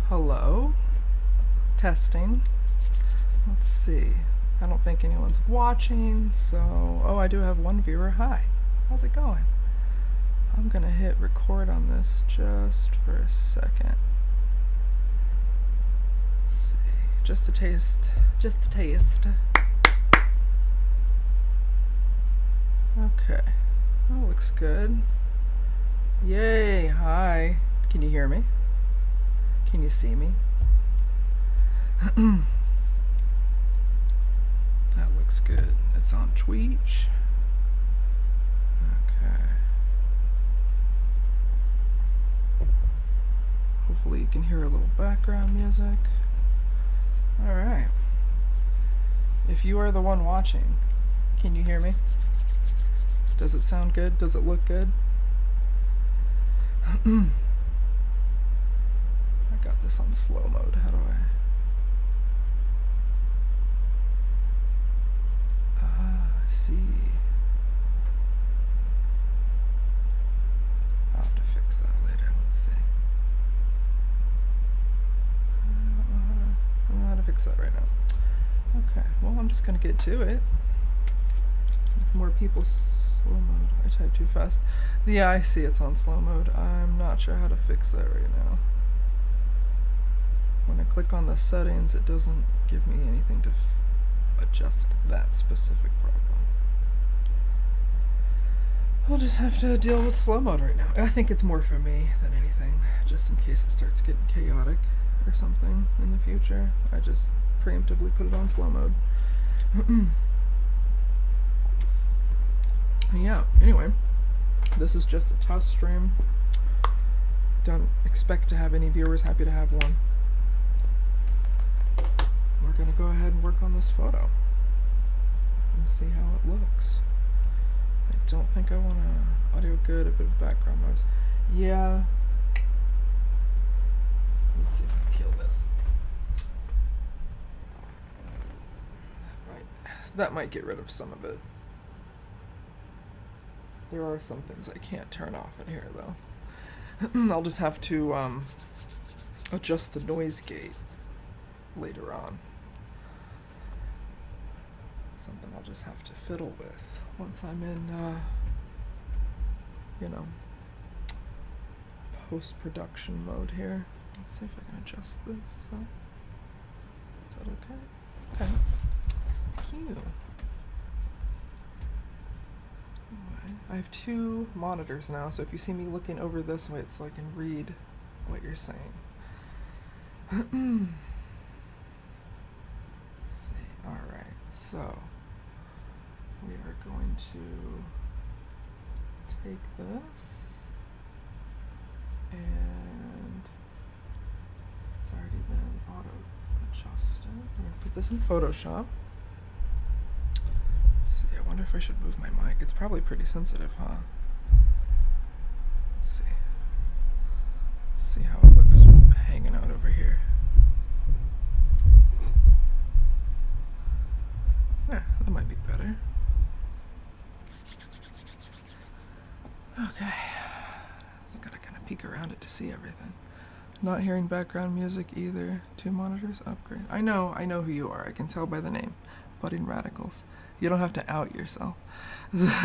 Hello? Testing. Let's see. I don't think anyone's watching, so... Oh, I do have one viewer. Hi. How's it going? I'm gonna hit record on this just for a second. Let's see. Just a taste. Just a taste. Okay. That looks good. Yay. Hi. Can you hear me? Can you see me? That looks good. It's on Twitch. Okay. Hopefully you can hear a little background music. Alright. If you are the one watching, can you hear me? Does it sound good? Does it look good? I got this on slow mode. How do I? I see. I'll have to fix that later. Let's see. I don't know how to fix that right now. Okay, well, I'm just going to get to it. If more people slow mode. I type too fast. Yeah, I see it's on slow mode. I'm not sure how to fix that right now. When I click on the settings, it doesn't give me anything to adjust that specific problem. We'll just have to deal with slow mode right now. I think it's more for me than anything, just in case it starts getting chaotic or something in the future. I just preemptively put it on slow mode. Yeah, anyway, this is just a test stream. Don't expect to have any viewers, happy to have one. We're gonna go ahead and work on this photo and see how it looks. I don't think I want audio good, a bit of background noise. Yeah. Let's see if I can kill this. That might get rid of some of it. There are some things I can't turn off in here, though. I'll just have to adjust the noise gate later on. Something I'll just have to fiddle with once I'm in, you know, post-production mode here. Let's see if I can adjust this. Is that okay? Okay. Cute. Anyway, I have two monitors now, so if you see me looking over this way, it's so I can read what you're saying. Let's see. All So we are going to take this, and it's already been auto adjusted. We're going to put this in Photoshop. Let's see, I wonder if I should move my mic. It's probably pretty sensitive, huh? Let's see. Let's see how it looks hanging out over here. Yeah, that might be better. Okay. Just gotta kind of peek around it to see everything. Not hearing background music either. 2 monitors upgrade. I know who you are. I can tell by the name. Budding Radicals. You don't have to out yourself. Can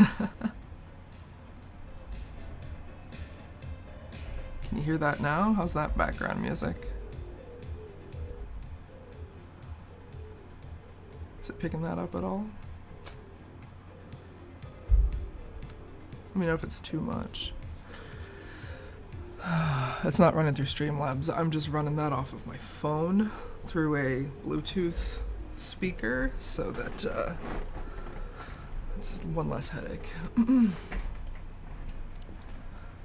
you hear that now? How's that background music? Is it picking that up at all? Let me know if it's too much. It's not running through Streamlabs. I'm just running that off of my phone through a Bluetooth speaker so that it's one less headache.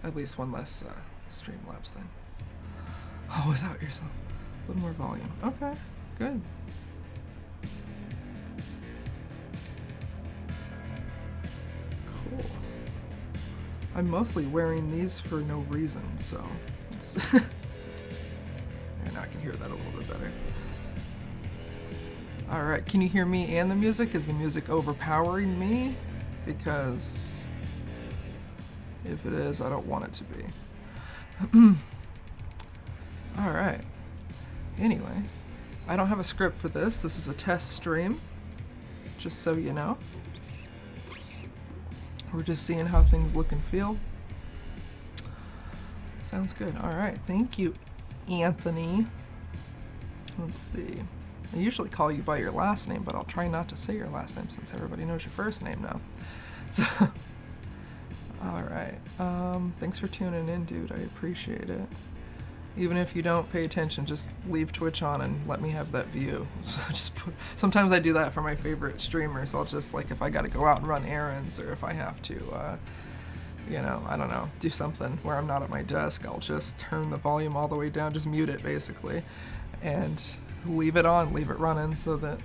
At least one less Streamlabs thing. Always out yourself. A little more volume. Okay, good. Cool. I'm mostly wearing these for no reason, so it's and I can hear that a little bit better. Alright, can you hear me and the music? Is the music overpowering me? Because if it is, I don't want it to be. Alright. Anyway, I don't have a script for this. This is a test stream, just so you know. We're just seeing how things look and feel. Sounds good. Alright, thank you, Anthony. Let's see. I usually call you by your last name, but I'll try not to say your last name since everybody knows your first name now. So, alright. Thanks for tuning in, dude. I appreciate it. Even if you don't pay attention, just leave Twitch on and let me have that view. So sometimes I do that for my favorite streamers. I'll just, like, if I gotta go out and run errands, or if I have to, you know, I don't know, do something where I'm not at my desk, I'll just turn the volume all the way down, just mute it, basically, and leave it on, leave it running so that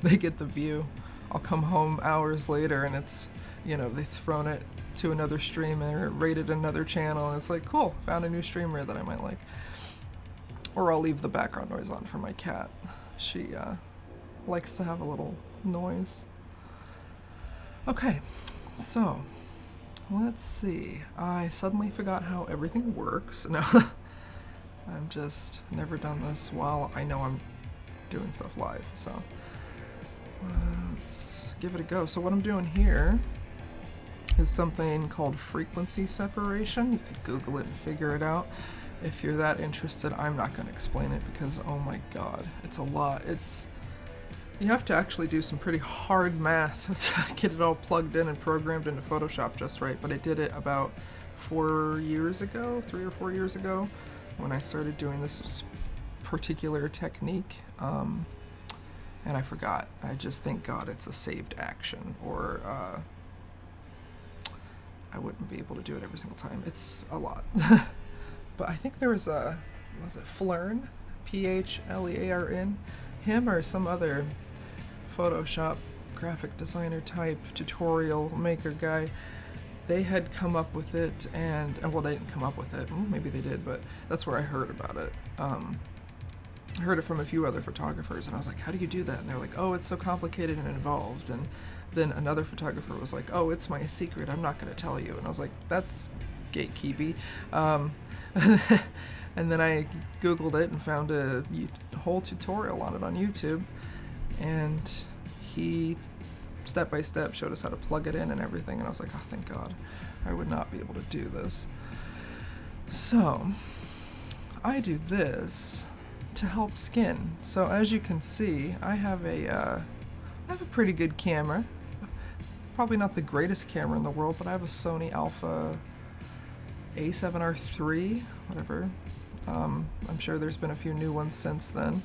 they get the view. I'll come home hours later and it's, you know, they've thrown it to another streamer, rated another channel, and it's like, cool, found a new streamer that I might like. Or I'll leave the background noise on for my cat. She likes to have a little noise. Okay, so let's see. I suddenly forgot how everything works. No, I'm just never done this while I know I'm doing stuff live, so let's give it a go. So what I'm doing here is something called frequency separation. You could Google it and figure it out if you're that interested. I'm not going to explain it because, oh my god, it's a lot. You have to actually do some pretty hard math to get it all plugged in and programmed into Photoshop just right, but I did it about 4 years ago, 3 or 4 years ago, when I started doing this particular technique, and I forgot. I just thank God it's a saved action, or I wouldn't be able to do it every single time. It's a lot. But I think there was was it Flern? P-H-L-E-A-R-N? Him or some other Photoshop graphic designer type tutorial maker guy. They had come up with it, and well, they didn't come up with it. Well, maybe they did, but that's where I heard about it. I heard it from a few other photographers, and I was like, how do you do that? And they're like, oh, it's so complicated and involved. And then another photographer was like, oh, it's my secret, I'm not going to tell you. And I was like, that's gatekeepy. And then I Googled it and found a whole tutorial on it on YouTube. And he, step by step, showed us how to plug it in and everything. And I was like, oh, thank God, I would not be able to do this. So, I do this to help skin. So as you can see, I have a pretty good camera. Probably not the greatest camera in the world, but I have a Sony Alpha A7R III, whatever. I'm sure there's been a few new ones since then.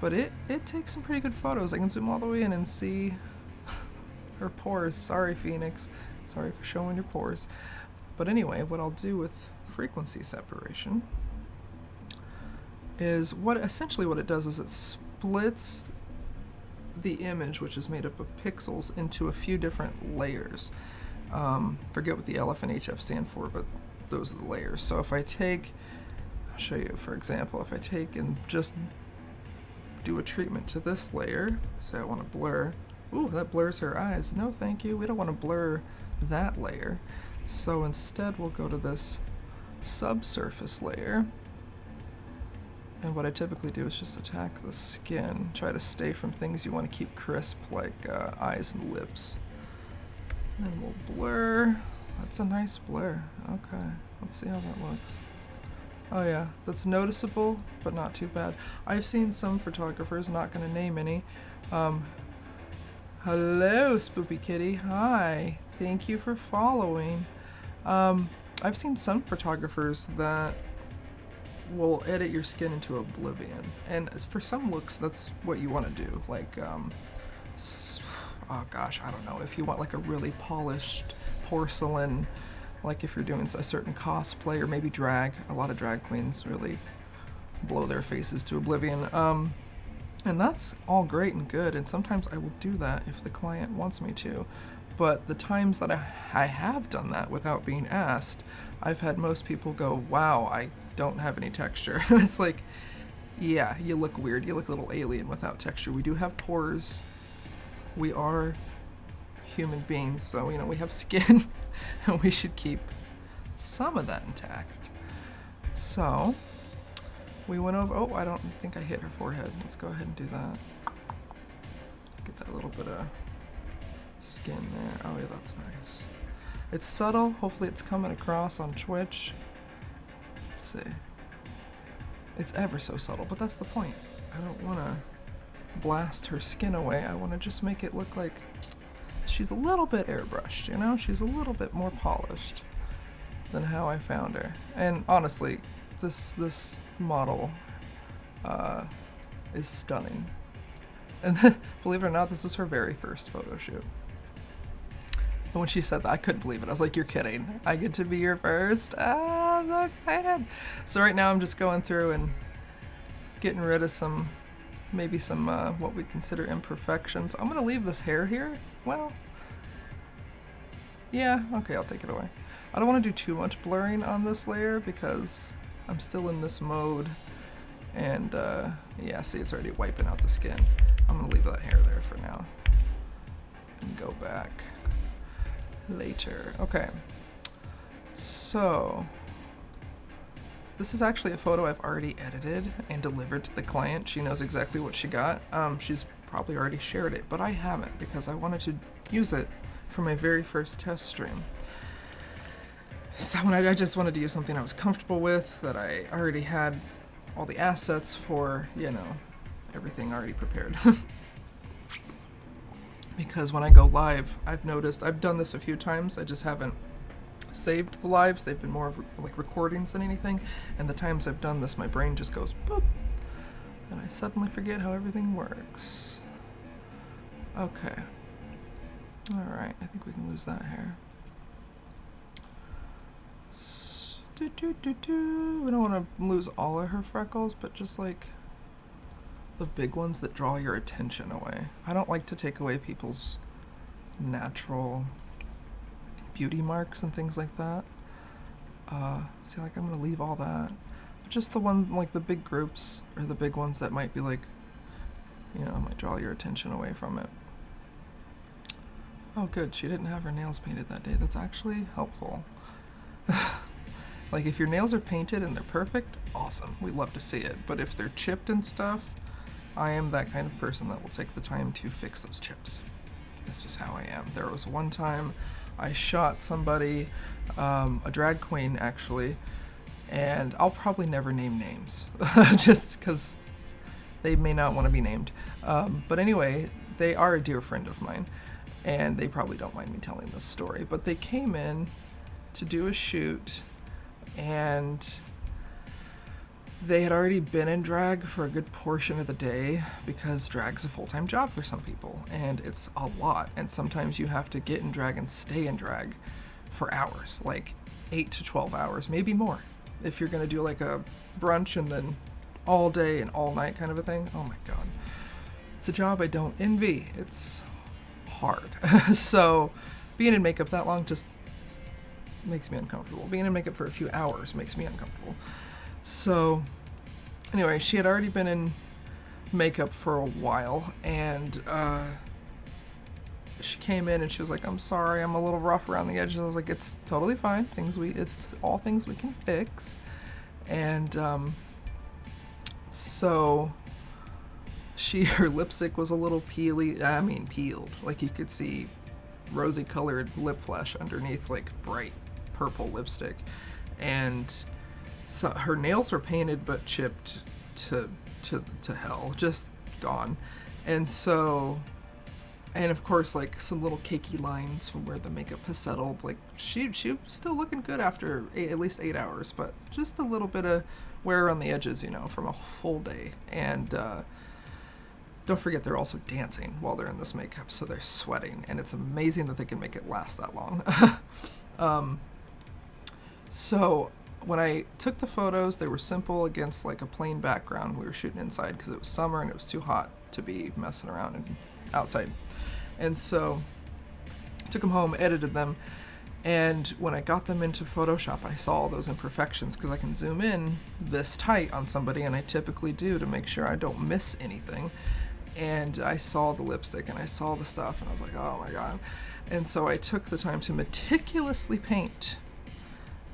But it takes some pretty good photos. I can zoom all the way in and see her pores. Sorry, Phoenix. Sorry for showing your pores. But anyway, what I'll do with frequency separation is essentially what it does is it splits the image, which is made up of pixels, into a few different layers. Forget what the LF and HF stand for, but those are the layers. So if I take, I'll show you, for example, if I take and just do a treatment to this layer, say I want to blur, ooh, that blurs her eyes. No, thank you. We don't want to blur that layer. So instead we'll go to this subsurface layer. And what I typically do is just attack the skin, try to stay from things you want to keep crisp, like eyes and lips. And we'll blur. That's a nice blur. Okay, let's see how that looks. Oh yeah, that's noticeable, but not too bad. I've seen some photographers, not going to name any. Hello, Spoopy Kitty. Hi. Thank you for following. I've seen some photographers that will edit your skin into oblivion. And for some looks, that's what you want to do. Like, oh gosh, I don't know. If you want like a really polished porcelain, like if you're doing a certain cosplay or maybe drag, a lot of drag queens really blow their faces to oblivion. And that's all great and good, and sometimes I will do that if the client wants me to. But the times that I have done that without being asked, I've had most people go, wow, I don't have any texture. It's like, yeah, you look weird. You look a little alien without texture. We do have pores. We are human beings, so, you know, we have skin, and we should keep some of that intact. So, we went over, oh, I don't think I hit her forehead. Let's go ahead and do that. Get that little bit of skin there. Oh yeah, that's nice. It's subtle. Hopefully it's coming across on Twitch. Let's see. It's ever so subtle, but that's the point. I don't want to blast her skin away. I want to just make it look like she's a little bit airbrushed, you know? She's a little bit more polished than how I found her. And honestly, this model is stunning. And believe it or not, this was her very first photo shoot. And when she said that, I couldn't believe it. I was like, you're kidding. I get to be your first? Ah, I'm so excited. So right now I'm just going through and getting rid of maybe some what we consider imperfections. I'm going to leave this hair here. Well, yeah, okay, I'll take it away. I don't want to do too much blurring on this layer because I'm still in this mode. And yeah, see, it's already wiping out the skin. I'm going to leave that hair there for now and go back later. Okay, so this is actually a photo I've already edited and delivered to the client. She knows exactly what she got. She's probably already shared it, but I haven't because I wanted to use it for my very first test stream. So I just wanted to use something I was comfortable with, that I already had all the assets for, you know, everything already prepared. Because when I go live, I've noticed, I've done this a few times, I just haven't saved the lives. They've been more of like recordings than anything, and the times I've done this, my brain just goes boop, and I suddenly forget how everything works. Okay. Alright, I think we can lose that hair. We don't want to lose all of her freckles, but just like the big ones that draw your attention away. I don't like to take away people's natural beauty marks and things like that. See, like I'm going to leave all that. But just the one, like the big groups, or the big ones that might be like, you know, might draw your attention away from it. Oh good, she didn't have her nails painted that day. That's actually helpful. Like if your nails are painted and they're perfect, awesome. We love to see it. But if they're chipped and stuff, I am that kind of person that will take the time to fix those chips. That's just how I am. There was one time I shot somebody, a drag queen actually, and I'll probably never name names just because they may not want to be named. But anyway, they are a dear friend of mine, and they probably don't mind me telling this story. But they came in to do a shoot, and They had already been in drag for a good portion of the day because drag's a full-time job for some people, and it's a lot. And sometimes you have to get in drag and stay in drag for hours, like 8 to 12 hours, maybe more. If you're going to do like a brunch and then all day and all night kind of a thing, oh my God. It's a job I don't envy. It's hard. So being in makeup that long just makes me uncomfortable. Being in makeup for a few hours makes me uncomfortable. So anyway, she had already been in makeup for a while, and she came in and she was like, I'm sorry, I'm a little rough around the edges. I was like, it's totally fine. It's all things we can fix. And so her lipstick was a little peeled. Like you could see rosy colored lip flesh underneath like bright purple lipstick. And so her nails were painted but chipped to hell, just gone. And of course, like some little cakey lines from where the makeup has settled. Like she was still looking good after at least 8 hours, but just a little bit of wear around the edges, from a full day. And don't forget, they're also dancing while they're in this makeup, so they're sweating, and it's amazing that they can make it last that long. So when I took the photos, they were simple against like a plain background. We were shooting inside because it was summer and it was too hot to be messing around and outside. And so took them home, edited them, and when I got them into Photoshop, I saw all those imperfections because I can zoom in this tight on somebody, and I typically do to make sure I don't miss anything. And I saw the lipstick and I saw the stuff, and I was like, oh my God. And so I took the time to meticulously paint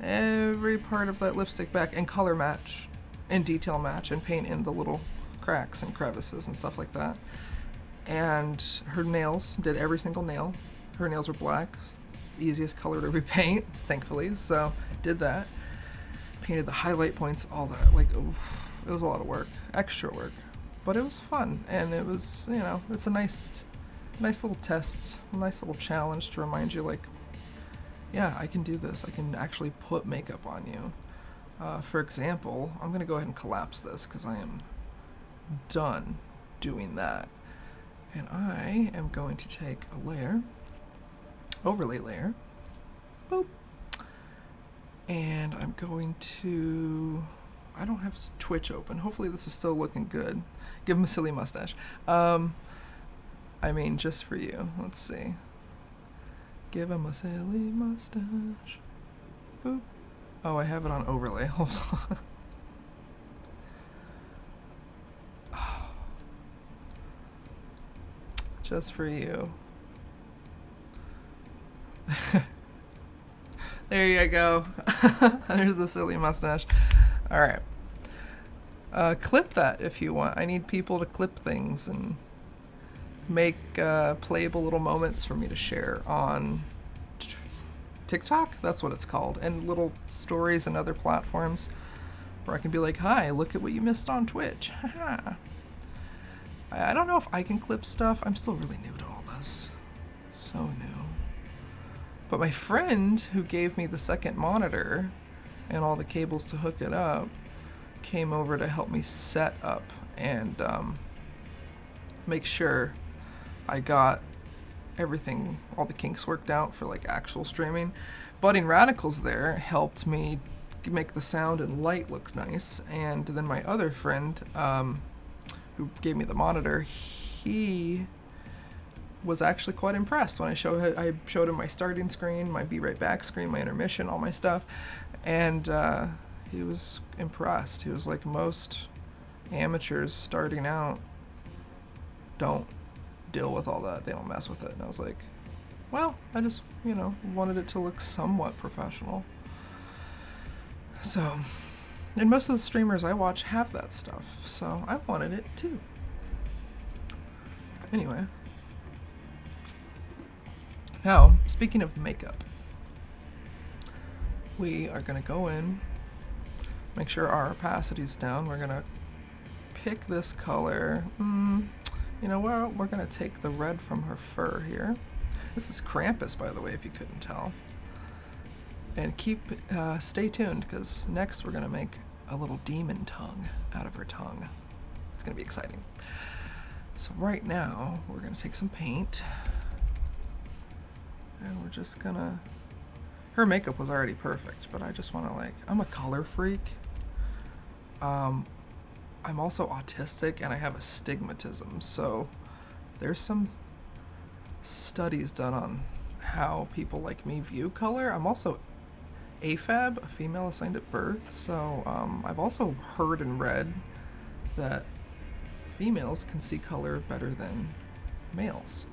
every part of that lipstick back and color match and detail match and paint in the little cracks and crevices and stuff like that. And her nails, did every single nail. Her nails were black, easiest color to repaint, thankfully. So did that, painted the highlight points, all that. Like, oof, it was a lot of work, extra work, but it was fun. And it was, it's a nice little test, a nice little challenge to remind you, like, yeah, I can do this. I can actually put makeup on you. For example, I'm going to go ahead and collapse this because I am done doing that. And I am going to take a layer, overlay layer, boop, and I'm going to, I don't have Twitch open. Hopefully this is still looking good. Give him a silly mustache. Just for you. Let's see. Give him a silly mustache. Boop. Oh, I have it on overlay. Hold on. Oh. Just for you. There you go. There's the silly mustache. All right. Clip that if you want. I need people to clip things and make playable little moments for me to share on TikTok. That's what it's called. And little stories and other platforms where I can be like, hi, look at what you missed on Twitch. I don't know if I can clip stuff. I'm still really new to all this. So new. But my friend who gave me the second monitor and all the cables to hook it up came over to help me set up and make sure I got everything, all the kinks worked out for like actual streaming. Budding Radicals there helped me make the sound and light look nice. And then my other friend who gave me the monitor, he was actually quite impressed when I showed him my starting screen, my Be Right Back screen, my intermission, all my stuff. And he was impressed. He was like, most amateurs starting out don't deal with all that. They don't mess with it. And I was like, well, I just, wanted it to look somewhat professional. So, and most of the streamers I watch have that stuff. So I wanted it too. Anyway. Now, speaking of makeup, we are going to go in, make sure our opacity's down. We're going to pick this color. We're going to take the red from her fur here. This is Krampus, by the way, if you couldn't tell. And stay tuned, because next we're going to make a little demon tongue out of her tongue. It's going to be exciting. So right now, we're going to take some paint. And we're just going to... Her makeup was already perfect, but I just want to, like... I'm a color freak. I'm also autistic, and I have astigmatism, so there's some studies done on how people like me view color. I'm also AFAB, a female assigned at birth, so I've also heard and read that females can see color better than males,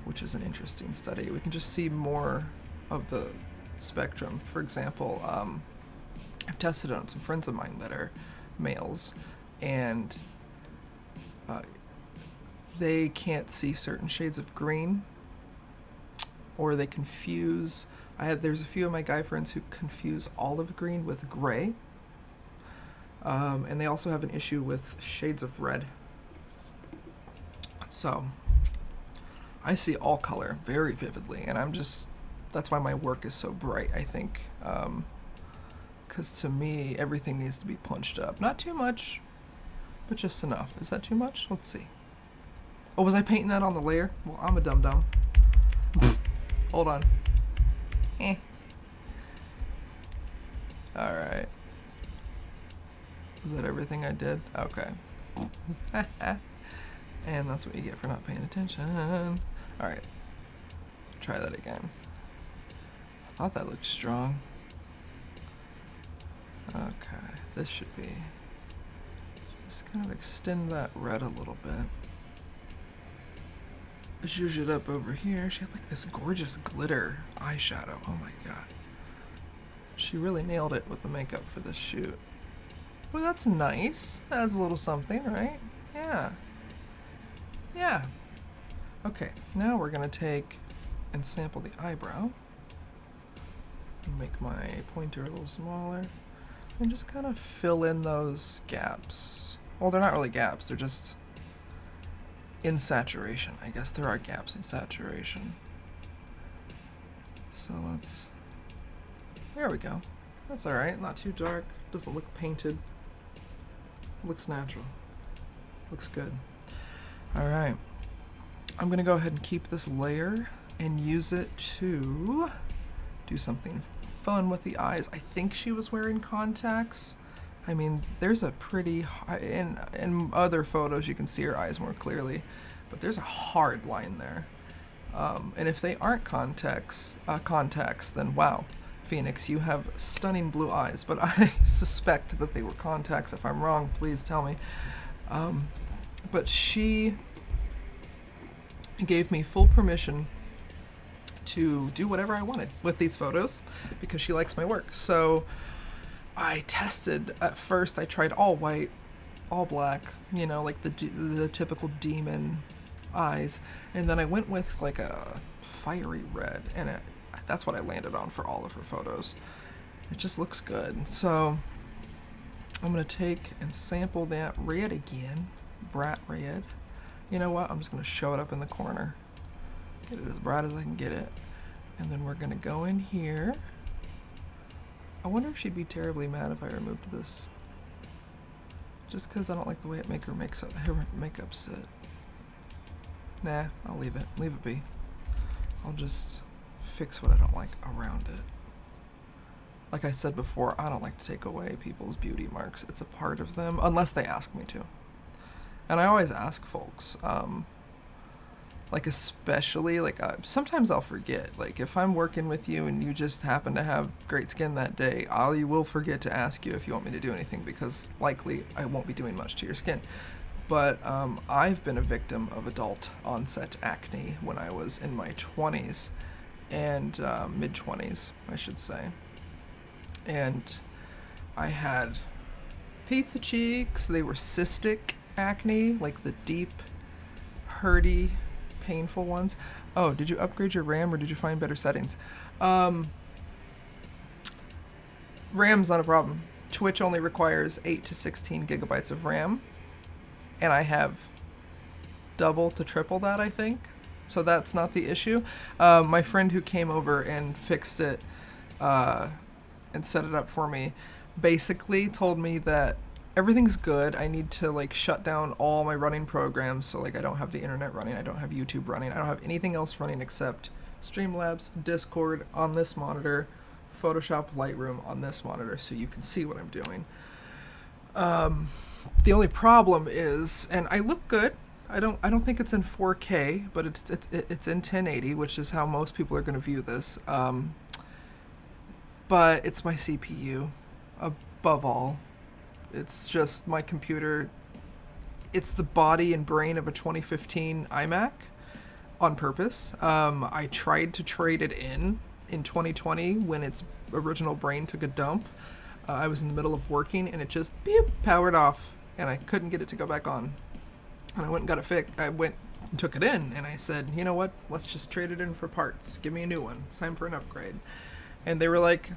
which is an interesting study. We can just see more of the spectrum. For example, I've tested it on some friends of mine that are males, and they can't see certain shades of green, or they confuse. There's a few of my guy friends who confuse olive green with gray, and they also have an issue with shades of red. So I see all color very vividly, and that's why my work is so bright, I think, because to me everything needs to be punched up. Not too much, but just enough. Is that too much? Let's see. Oh, was I painting that on the layer? Well, I'm a dum-dum. Hold on. Alright. Was that everything I did? Okay. And that's what you get for not paying attention. Alright. Try that again. I thought that looked strong. Okay. This should be... Just kind of extend that red a little bit. Zhuzh it up over here. She had like this gorgeous glitter eyeshadow. Oh my god. She really nailed it with the makeup for this shoot. Well, that's nice. Adds a little something, right? Yeah. Yeah. Okay, now we're gonna take and sample the eyebrow. Make my pointer a little smaller. And just kind of fill in those gaps. Well, they're not really gaps, they're just in saturation. I guess there are gaps in saturation. So there we go. That's alright, not too dark, doesn't look painted. Looks natural. Looks good. Alright. I'm gonna go ahead and keep this layer and use it to do something fun with the eyes. I think she was wearing contacts. I mean, there's a pretty, in other photos you can see her eyes more clearly, but there's a hard line there. And if they aren't contacts, then wow, Phoenix, you have stunning blue eyes, but I suspect that they were contacts. If I'm wrong, please tell me. But she gave me full permission to do whatever I wanted with these photos because she likes my work. So I tested. At first I tried all white, all black, you know, like the typical demon eyes, and then I went with like a fiery red, and that's what I landed on for all of her photos. It just looks good. So I'm gonna take and sample that red again, brat red. You know what, I'm just gonna show it up in the corner, get it as bright as I can get it, and then we're gonna go in here. I wonder if she'd be terribly mad if I removed this, just because I don't like the way her makeup sit. Nah, I'll leave it be. I'll just fix what I don't like around it. Like I said before, I don't like to take away people's beauty marks. It's a part of them, unless they ask me to. And I always ask folks, like especially, like sometimes I'll forget. Like if I'm working with you and you just happen to have great skin that day, I will forget to ask you if you want me to do anything, because likely I won't be doing much to your skin. But I've been a victim of adult onset acne when I was in my 20s and mid-20s, I should say. And I had pizza cheeks. They were cystic acne, like the deep, hurty, painful ones. Oh, did you upgrade your RAM or did you find better settings? RAM's not a problem. Twitch only requires 8 to 16 gigabytes of RAM, and I have double to triple that, I think. So that's not the issue. My friend who came over and fixed it and set it up for me, basically told me that everything's good. I need to like shut down all my running programs, so like I don't have the internet running, I don't have YouTube running, I don't have anything else running except Streamlabs, Discord on this monitor, Photoshop, Lightroom on this monitor, so you can see what I'm doing. The only problem is, and I look good. I don't think it's in 4K, but it's in 1080, which is how most people are going to view this. But it's my CPU, above all. It's just my computer. It's the body and brain of a 2015 iMac, on purpose. I tried to trade it in 2020 when its original brain took a dump. I was in the middle of working and it just beep, powered off, and I couldn't get it to go back on. And I went and got it fixed. I went and took it in and I said, you know what? Let's just trade it in for parts. Give me a new one. It's time for an upgrade. And they were like,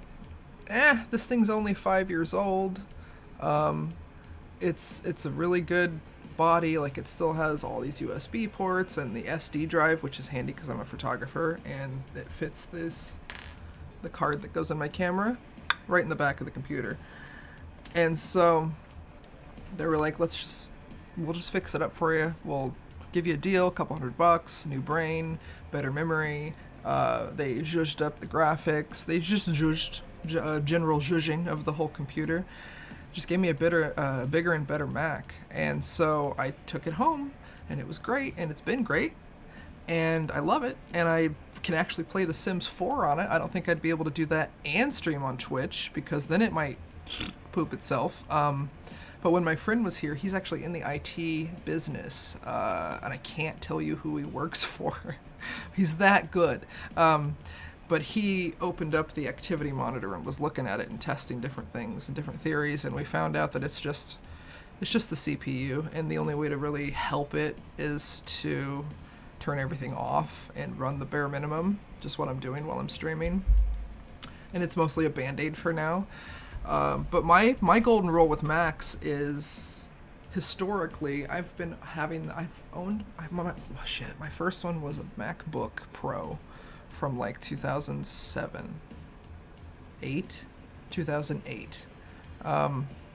this thing's only 5 years old. It's a really good body. Like, it still has all these USB ports and the SD drive, which is handy because I'm a photographer, and it fits the card that goes in my camera right in the back of the computer. And so they were like, we'll just fix it up for you. We'll give you a deal, $200, new brain, better memory. They zhuzhed up the graphics. They just zhuzhed, general zhuzhing of the whole computer. Just gave me a bigger and better Mac. And so I took it home, and it was great, and it's been great, and I love it, and I can actually play The Sims 4 on it. I don't think I'd be able to do that and stream on Twitch, because then it might poop itself. But when my friend was here, he's actually in the IT business, and I can't tell you who he works for. He's that good. But he opened up the activity monitor and was looking at it and testing different things and different theories, and we found out that it's just the CPU, and the only way to really help it is to turn everything off and run the bare minimum, just what I'm doing while I'm streaming. And it's mostly a band-aid for now. But my golden rule with Macs is, historically, my first one was a MacBook Pro from like 2008.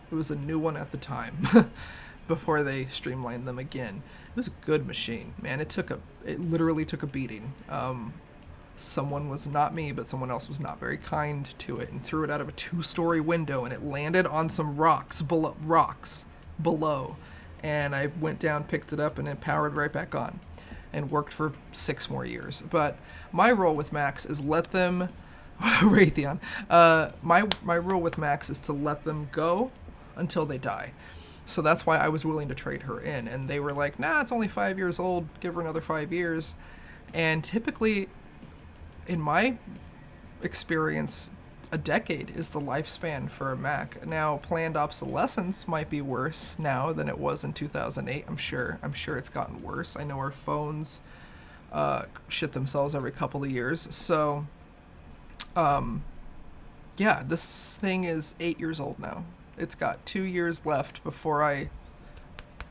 It was a new one at the time before they streamlined them again. It was a good machine, man. It literally took a beating. Someone was, not me, but someone else was not very kind to it and threw it out of a 2-story window, and it landed on some rocks below. And I went down, picked it up, and it powered right back on and worked for 6 more years. But my rule with Macs is let them Raytheon. My rule with Macs is to let them go until they die. So that's why I was willing to trade her in, and they were like, nah, it's only 5 years old, give her another 5 years. And typically, in my experience, a decade is the lifespan for a Mac. Now, planned obsolescence might be worse now than it was in 2008. I'm sure it's gotten worse. I know our phones shit themselves every couple of years. So, yeah, this thing is 8 years old now. It's got 2 years left before I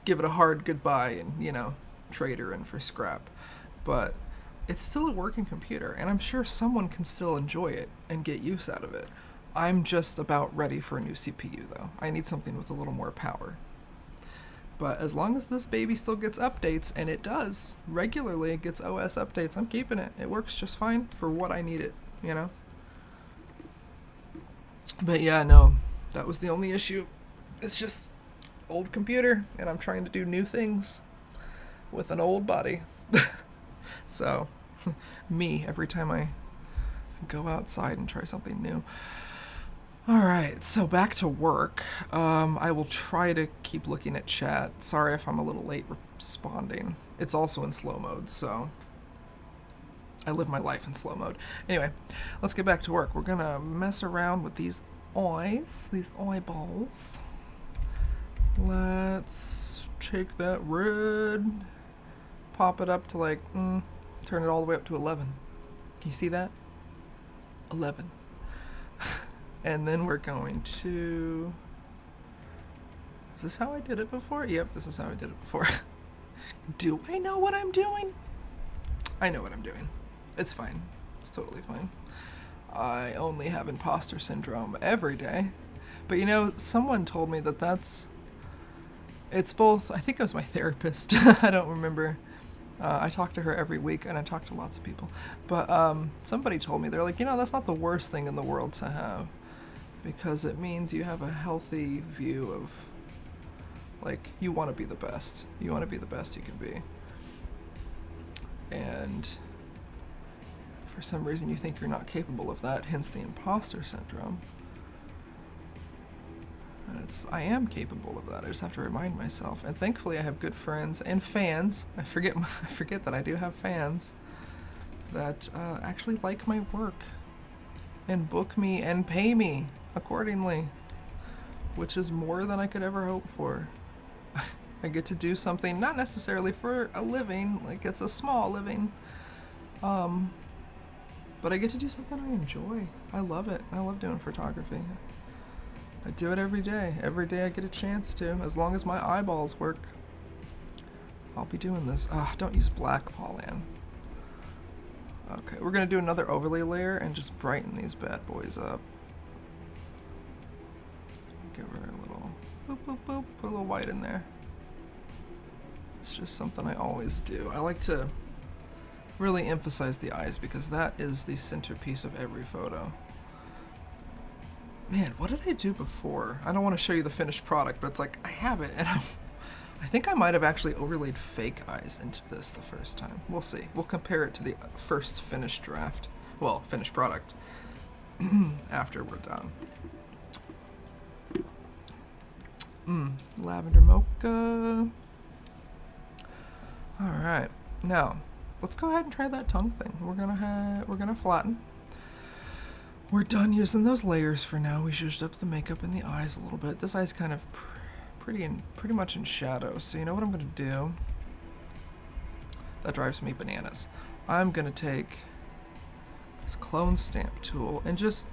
give it a hard goodbye and, trade her in for scrap. But it's still a working computer, and I'm sure someone can still enjoy it and get use out of it. I'm just about ready for a new CPU, though. I need something with a little more power. But as long as this baby still gets updates, and it does, regularly it gets OS updates, I'm keeping it. It works just fine for what I need it, But yeah, no, that was the only issue. It's just old computer, and I'm trying to do new things with an old body. So, me, every time I go outside and try something new. Alright, so back to work. I will try to keep looking at chat. Sorry if I'm a little late responding. It's also in slow mode, so I live my life in slow mode. Anyway, let's get back to work. We're gonna mess around with these eyes, these eyeballs. Let's take that red, pop it up to like, turn it all the way up to 11. Can you see that? 11. And then we're going to... Is this how I did it before? Yep, this is how I did it before. Do I know what I'm doing? I know what I'm doing. It's fine. It's totally fine. I only have imposter syndrome every day. But you know, someone told me that it's both, I think it was my therapist, I don't remember. I talk to her every week, and I talk to lots of people. But somebody told me, they're like, you know, that's not the worst thing in the world to have, because it means you have a healthy view of, like, you want to be the best. You want to be the best you can be. And for some reason you think you're not capable of that, hence the imposter syndrome. And I am capable of that. I just have to remind myself. And thankfully I have good friends and fans. I forget that I do have fans that actually like my work and book me and pay me accordingly, which is more than I could ever hope for. I get to do something not necessarily for a living, like it's a small living, but I get to do something I enjoy. I love it. I love doing photography. I do it every day. Every day I get a chance to. As long as my eyeballs work, I'll be doing this. Don't use black, Pauline. Okay, we're gonna do another overlay layer and just brighten these bad boys up. Give her a little boop, boop, boop, put a little white in there. It's just something I always do. I like to really emphasize the eyes because that is the centerpiece of every photo. Man, what did I do before? I don't want to show you the finished product, but it's like, I have it, and I think I might have actually overlaid fake eyes into this the first time. We'll see. We'll compare it to the first finished draft. Well, finished product. After we're done. Lavender mocha. Alright. Now, let's go ahead and try that tongue thing. We're gonna flatten. We're done using those layers for now. We zhuzhed up the makeup in the eyes a little bit. This eye's kind of pretty much in shadow. So you know what I'm gonna do? That drives me bananas. I'm gonna take this clone stamp tool and just,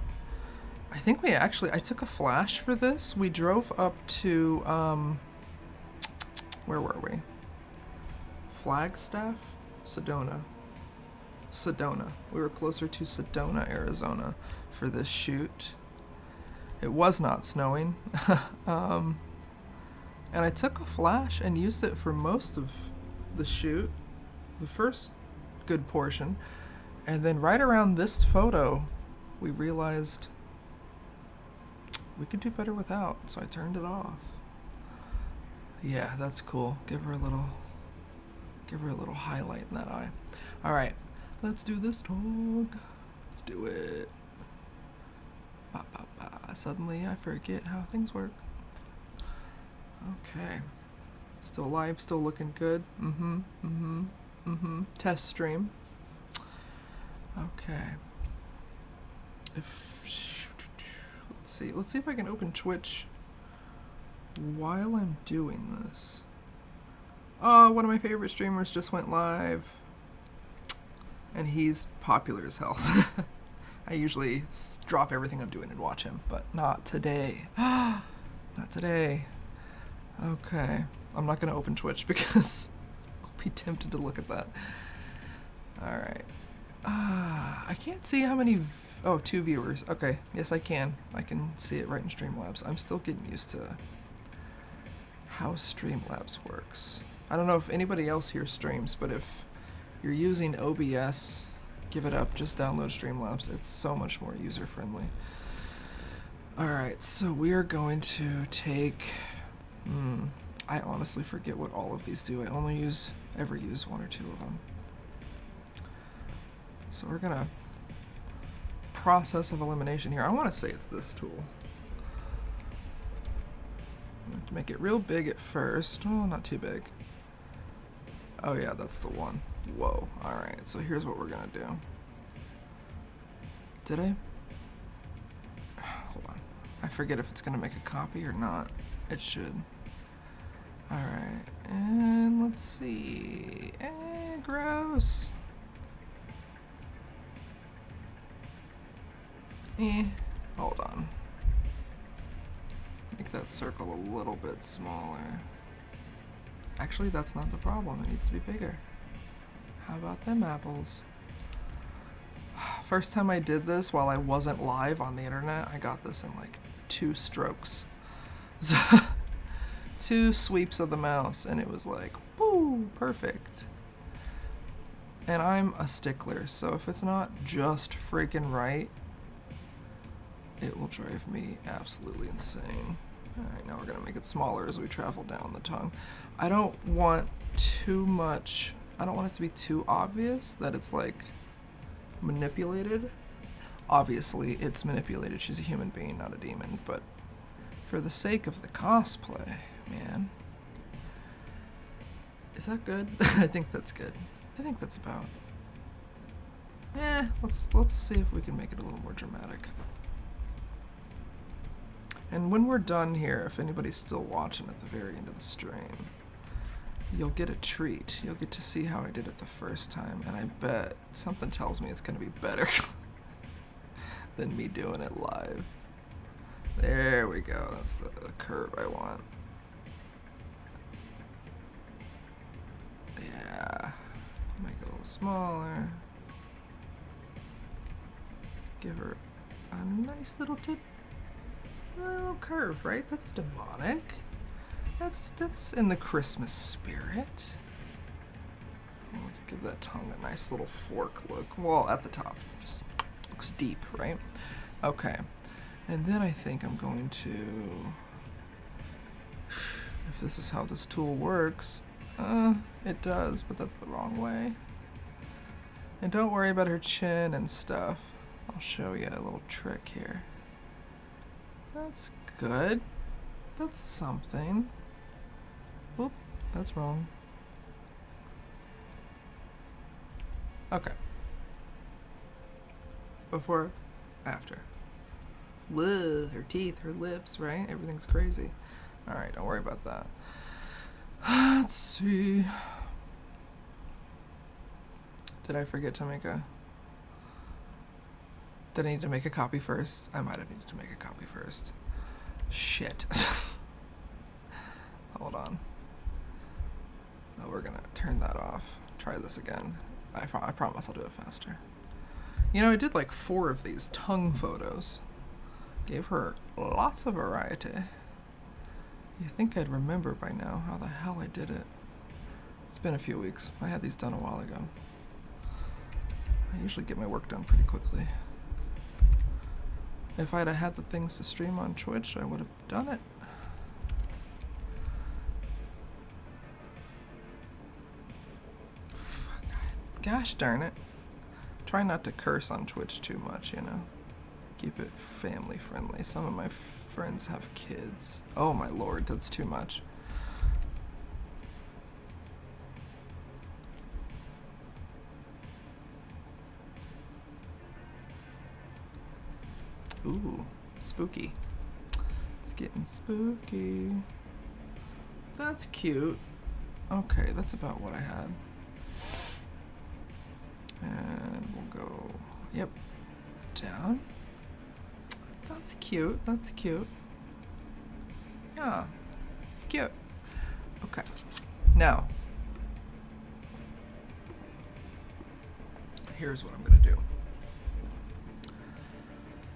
I think I took a flash for this. We drove up to, where were we? Flagstaff? Sedona. We were closer to Sedona, Arizona for this shoot. It was not snowing. And I took a flash and used it for most of the shoot, the first good portion. And then right around this photo, we realized we could do better without, so I turned it off. Yeah, that's cool. Give her a little highlight in that eye. All right. Let's do this tongue. Let's do it. Ba, ba, ba. Suddenly I forget how things work. Okay. Still live, still looking good. Test stream. Okay. Let's see if I can open Twitch while I'm doing this. Oh, one of my favorite streamers just went live. And he's popular as hell. I usually drop everything I'm doing and watch him, but not today. Not today. Okay. I'm not going to open Twitch because I'll be tempted to look at that. Alright. I can't see how many... Oh, 2 viewers. Okay. Yes, I can. I can see it right in Streamlabs. I'm still getting used to how Streamlabs works. I don't know if anybody else here streams, but if you're using OBS, give it up. Just download Streamlabs. It's so much more user-friendly. Alright, so we are going to take... I honestly forget what all of these do. I only ever use 1 or 2 of them. So we're gonna process of elimination here. I want to say it's this tool. I'm going to make it real big at first. Oh, not too big. Oh yeah, that's the one. Whoa. Alright, so here's what we're gonna do. Did I? Hold on. I forget if it's gonna make a copy or not. It should. Alright, and let's see. Gross. Hold on. Make that circle a little bit smaller. Actually, that's not the problem. It needs to be bigger. How about them apples? First time I did this while I wasn't live on the internet, I got this in like 2 strokes. 2 sweeps of the mouse, and it was like, woo, perfect. And I'm a stickler, so if it's not just freaking right, it will drive me absolutely insane. Alright, now we're going to make it smaller as we travel down the tongue. I don't want too much, I don't want it to be too obvious that it's like manipulated. Obviously, it's manipulated. She's a human being, not a demon, but for the sake of the cosplay, man. Is that good? I think that's good. I think that's about. Let's see if we can make it a little more dramatic. And when we're done here, if anybody's still watching at the very end of the stream, you'll get a treat. You'll get to see how I did it the first time, and I bet something tells me it's going to be better than me doing it live. There we go. That's the curve I want. Yeah. Make it a little smaller. Give her a nice little tip. A little curve, right? That's demonic. That's in the Christmas spirit. I want to give that tongue a nice little fork look. Well, at the top. Just looks deep, right? Okay. And then I think I'm going to, if this is how this tool works, it does, but that's the wrong way. And don't worry about her chin and stuff. I'll show you a little trick here. That's good. That's something. Oop, that's wrong. Okay. Before, after. Whoa, her teeth, her lips, right? Everything's crazy. Alright, don't worry about that. Let's see. Did I forget to make a... Did I need to make a copy first? I might have needed to make a copy first. Shit. Hold on. Oh, we're gonna turn that off. Try this again. I promise I'll do it faster. You know, I did like 4 of these tongue photos. Gave her lots of variety. You think I'd remember by now how the hell I did it. It's been a few weeks. I had these done a while ago. I usually get my work done pretty quickly. If I'd have had the things to stream on Twitch, I would have done it. Gosh darn it. Try not to curse on Twitch too much, you know. Keep it family friendly. Some of my friends have kids. Oh my lord, that's too much. Ooh, spooky. It's getting spooky. That's cute. Okay, that's about what I had. And we'll go, yep, down. That's cute, that's cute. Yeah, it's cute. Okay, now, here's what I'm gonna do.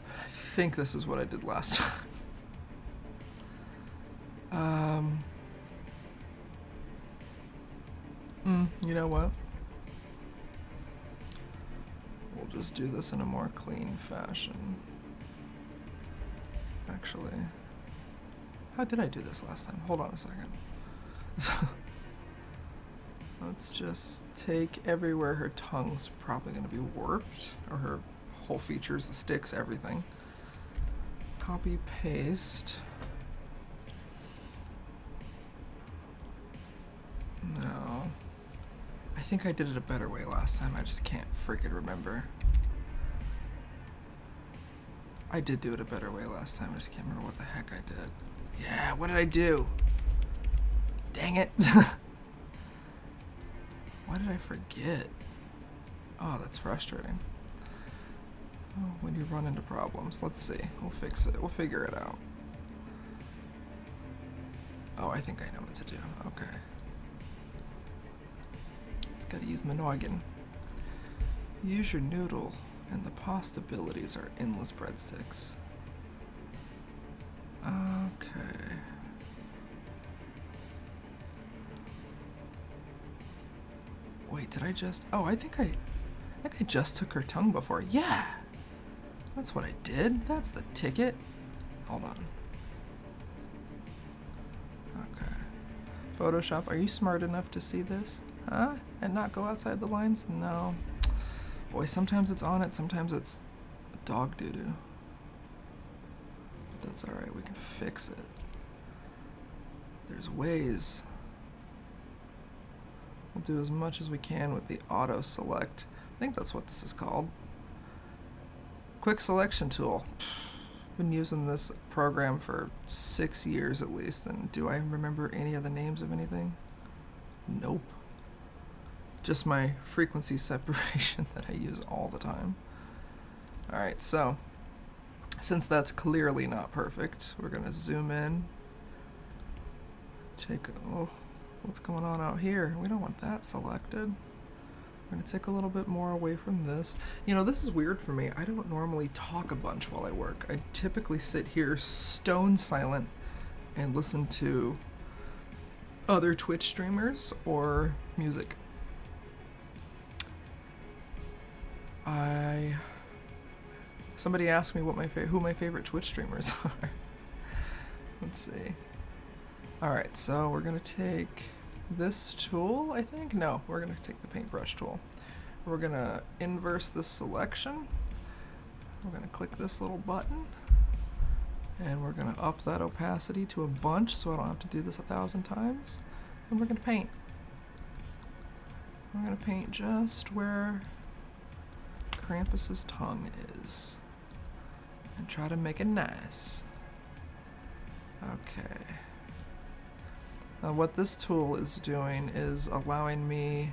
I think this is what I did last time. You know what? We'll just do this in a more clean fashion. Actually, how did I do this last time? Hold on a second. Let's just take everywhere her tongue's probably going to be warped, or her whole features, the sticks, everything. Copy, paste. No. I think I did it a better way last time, I just can't freaking remember. I did do it a better way last time, I just can't remember what the heck I did. Yeah, what did I do? Dang it. Why did I forget? Oh, that's frustrating. Oh, when you run into problems. Let's see. We'll fix it. We'll figure it out. Oh, I think I know what to do. Okay. Just gotta use my noggin. Use your noodle. And the possibilities are endless breadsticks. Okay. Wait, did I just... Oh, I think I just took her tongue before. Yeah! That's what I did. That's the ticket. Hold on. Okay. Photoshop, are you smart enough to see this? Huh? And not go outside the lines? No. Boy, sometimes it's on it, sometimes it's dog doo-doo. But that's alright, we can fix it. There's ways. We'll do as much as we can with the auto select. I think that's what this is called. Quick selection tool. Been using this program for 6 years at least, and do I remember any of the names of anything? Nope. Just my frequency separation that I use all the time. Alright, so since that's clearly not perfect, we're gonna zoom in. Oh, what's going on out here? We don't want that selected. We're going to take a little bit more away from this. You know, this is weird for me. I don't normally talk a bunch while I work. I typically sit here stone silent and listen to other Twitch streamers or music. Somebody asked me who my favorite Twitch streamers are. Let's see. Alright, so we're going to take this tool, I think? No, we're going to take the paintbrush tool. We're going to inverse this selection. We're going to click this little button. And we're going to up that opacity to a bunch so I don't have to do this 1,000 times. And we're going to paint. We're going to paint just where Krampus's tongue is. And try to make it nice. Okay. What this tool is doing is allowing me...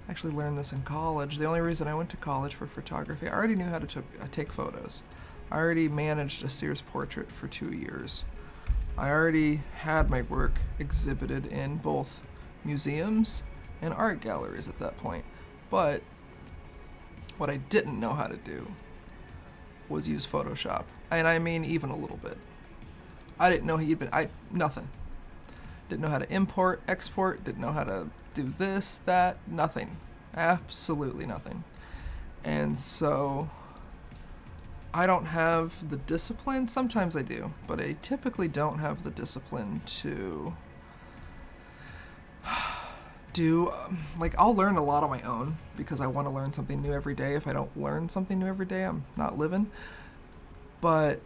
I actually learned this in college. The only reason I went to college for photography, I already knew how to take photos. I already managed a Sears portrait for 2 years. I already had my work exhibited in both museums and art galleries at that point. But what I didn't know how to do was use Photoshop. And I mean even a little bit. I didn't know nothing. Didn't know how to import, export, didn't know how to do this, that, nothing. Absolutely nothing. And so I don't have the discipline. Sometimes I do, but I typically don't have the discipline to do, I'll learn a lot on my own because I want to learn something new every day. If I don't learn something new every day, I'm not living. But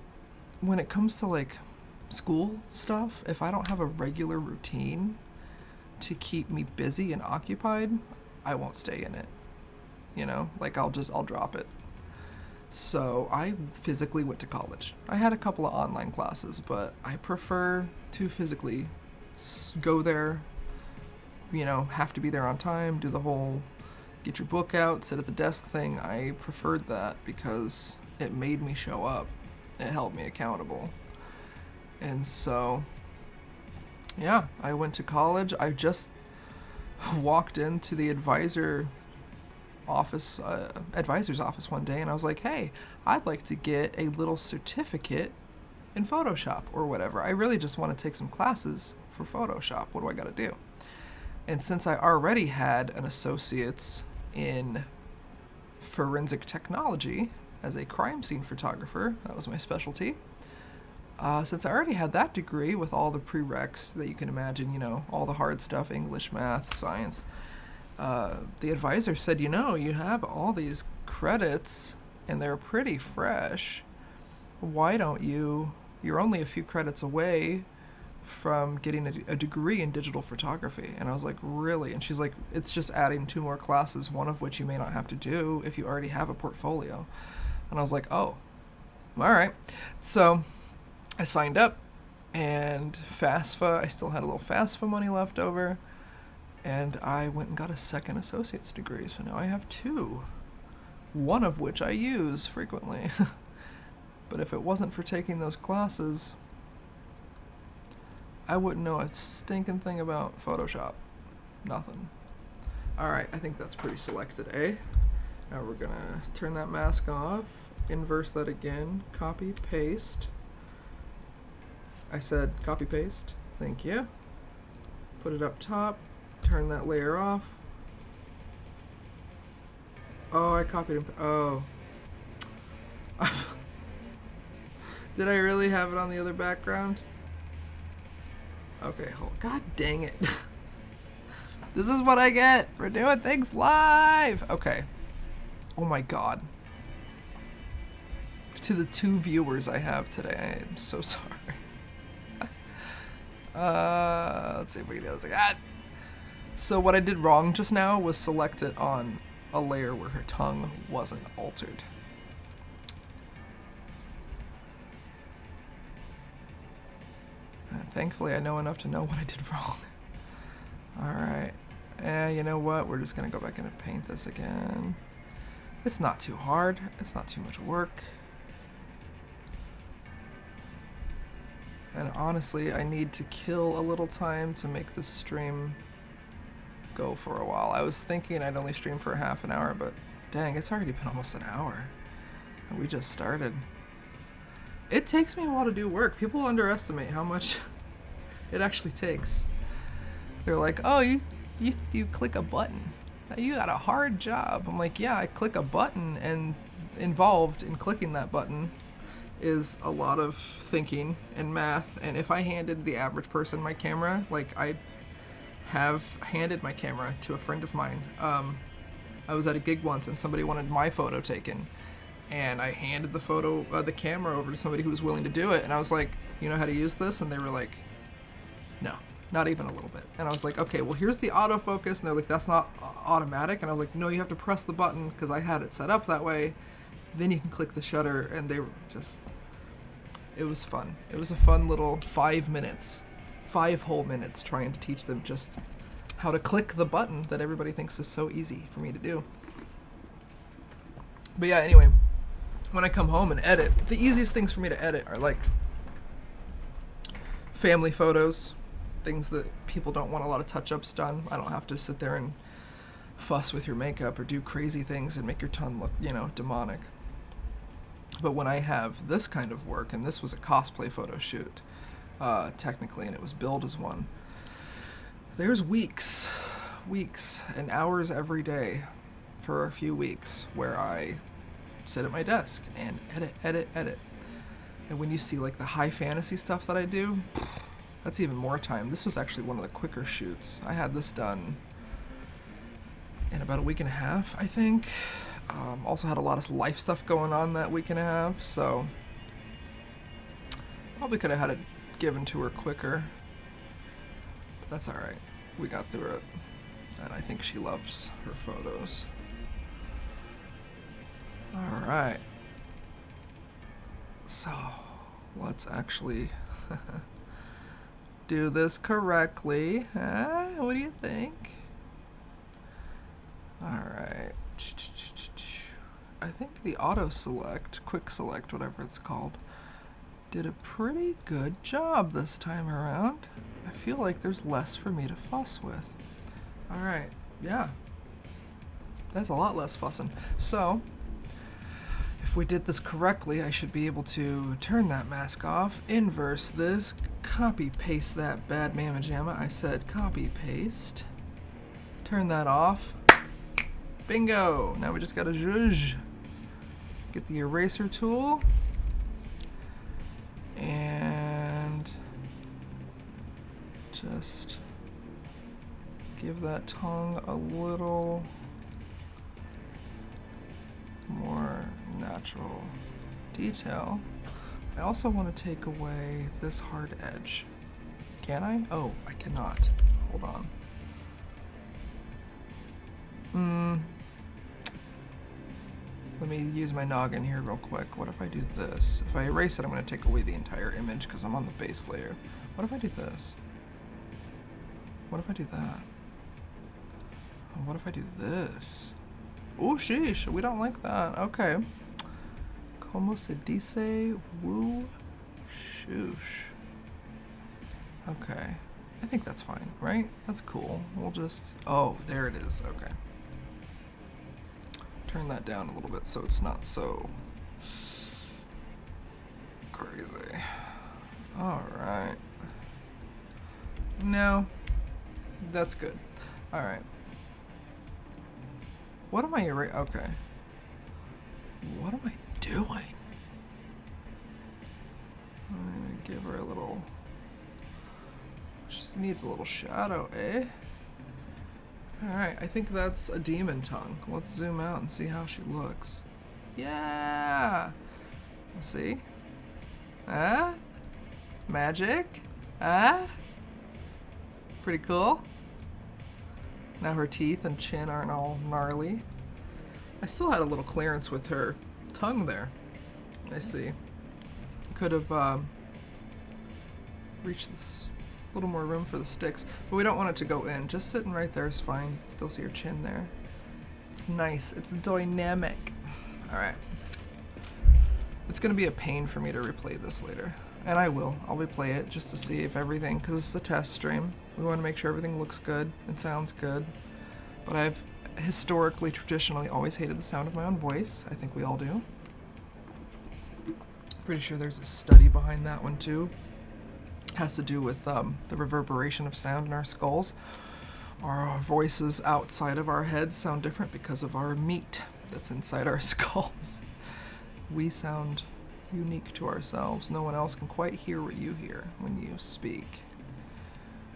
when it comes to school stuff, if I don't have a regular routine to keep me busy and occupied, I won't stay in it. You know, I'll drop it. So I physically went to college. I had a couple of online classes, but I prefer to physically go there, you know, have to be there on time, do the whole get your book out, sit at the desk thing. I preferred that because it made me show up. It held me accountable. And so, yeah, I went to college. I just walked into the advisor's office one day, and I was like, hey, I'd like to get a little certificate in Photoshop or whatever. I really just want to take some classes for Photoshop. What do I got to do? And since I already had an associate's in forensic technology as a crime scene photographer, that was my specialty. Since I already had that degree with all the prereqs that you can imagine, you know, all the hard stuff, English, math, science, the advisor said, you know, you have all these credits and they're pretty fresh. Why don't you're only a few credits away from getting a degree in digital photography. And I was like, really? And she's like, it's just adding 2 more classes, one of which you may not have to do if you already have a portfolio. And I was like, oh, all right. So I signed up, and FAFSA, I still had a little FAFSA money left over, and I went and got a second associate's degree. So now I have 2, one of which I use frequently. But if it wasn't for taking those classes, I wouldn't know a stinking thing about Photoshop. Nothing. Alright, I think that's pretty selected, eh? Now we're gonna turn that mask off, inverse that again, copy, paste. I said copy, paste. Thank you. Put it up top, turn that layer off. Oh, I copied and, oh. Did I really have it on the other background? Okay, hold. God dang it. This is what I get for doing things live. Okay. Oh my god. To the 2 viewers I have today, I am so sorry. Let's see if we can do this again. So what I did wrong just now was select it on a layer where her tongue wasn't altered. And thankfully I know enough to know what I did wrong. Alright. You know what? We're just going to go back in and paint this again. It's not too hard. It's not too much work. And honestly, I need to kill a little time to make this stream go for a while. I was thinking I'd only stream for half an hour, but dang, it's already been almost an hour. And we just started. It takes me a while to do work. People underestimate how much it actually takes. They're like, oh, you click a button. You got a hard job. I'm like, yeah, I click a button, and involved in clicking that button is a lot of thinking and math. And if I handed the average person my camera, like I have handed my camera to a friend of mine. I was at a gig once and somebody wanted my photo taken, and I handed the camera over to somebody who was willing to do it, and I was like, you know how to use this? And they were like, no, not even a little bit. And I was like, okay, well here's the autofocus, and they're like, that's not automatic. And I was like, no, you have to press the button, because I had it set up that way. Then you can click the shutter. And they were just, it was fun. It was a fun little 5 minutes, 5 whole minutes trying to teach them just how to click the button that everybody thinks is so easy for me to do. But yeah, anyway, when I come home and edit, the easiest things for me to edit are like family photos, things that people don't want a lot of touch-ups done. I don't have to sit there and fuss with your makeup or do crazy things and make your tongue look, you know, demonic. But when I have this kind of work, and this was a cosplay photo shoot, technically, and it was billed as one, there's weeks and hours every day for a few weeks where I sit at my desk and edit. And when you see like the high fantasy stuff that I do, that's even more time. This was actually one of the quicker shoots. I had this done in about a week and a half, I think. Also had a lot of life stuff going on that week and a half, so probably could have had it given to her quicker. But that's alright. We got through it. And I think she loves her photos. Alright. So, let's actually do this correctly. What do you think? Alright. I think the auto select, quick select, whatever it's called, did a pretty good job this time around. I feel like there's less for me to fuss with. Alright, yeah. That's a lot less fussing. So, if we did this correctly, I should be able to turn that mask off, inverse this, copy paste that bad mamma jamma. I said copy paste. Turn that off. Bingo! Now we just gotta zhuzh. Get the eraser tool. And just give that tongue a little more natural detail. I also want to take away this hard edge. Can I? Oh, I cannot. Hold on. Let me use my noggin here real quick. What if I do this? If I erase it, I'm going to take away the entire image because I'm on the base layer. What if I do this? What if I do that? What if I do this? Oh, sheesh. We don't like that. Okay. Como se dice woo shoosh. Okay. I think that's fine, right? That's cool. We'll just... Oh, there it is. Okay. turn that down a little bit so it's not so crazy. Alright. No. That's good. Alright. What am I okay. What am I doing? I'm gonna give her a little... She needs a little shadow, eh? Alright, I think that's a demon tongue. Let's zoom out and see how she looks. Yeah! See? Ah? Magic? Ah? Pretty cool. Now her teeth and chin aren't all gnarly. I still had a little clearance with her tongue there. I see. Could have reached this little more room for the sticks, but we don't want it to go in. Just sitting right there is fine. You can still see her chin there. It's nice. It's dynamic. Alright. It's going to be a pain for me to replay this later. And I will. I'll replay it just to see if everything, because it's a test stream. We want to make sure everything looks good and sounds good. But I've historically, traditionally, always hated the sound of my own voice. I think we all do. Pretty sure there's a study behind that one too. It has to do with the reverberation of sound in our skulls. Our voices outside of our heads sound different because of our meat that's inside our skulls. We sound unique to ourselves. No one else can quite hear what you hear when you speak,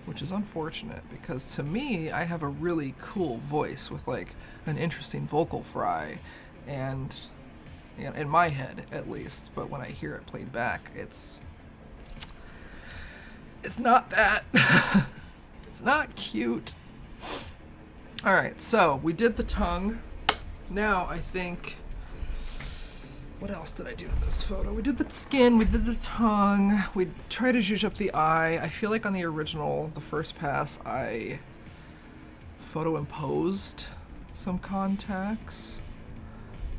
which is unfortunate because to me, I have a really cool voice with like an interesting vocal fry, and in my head at least, but when I hear it played back, it's not that. It's not cute. Alright, so we did the tongue. Now I think, what else did I do to this photo? We did the skin, we did the tongue, we tried to zhuzh up the eye. I feel like on the original, the first pass, I photo imposed some contacts,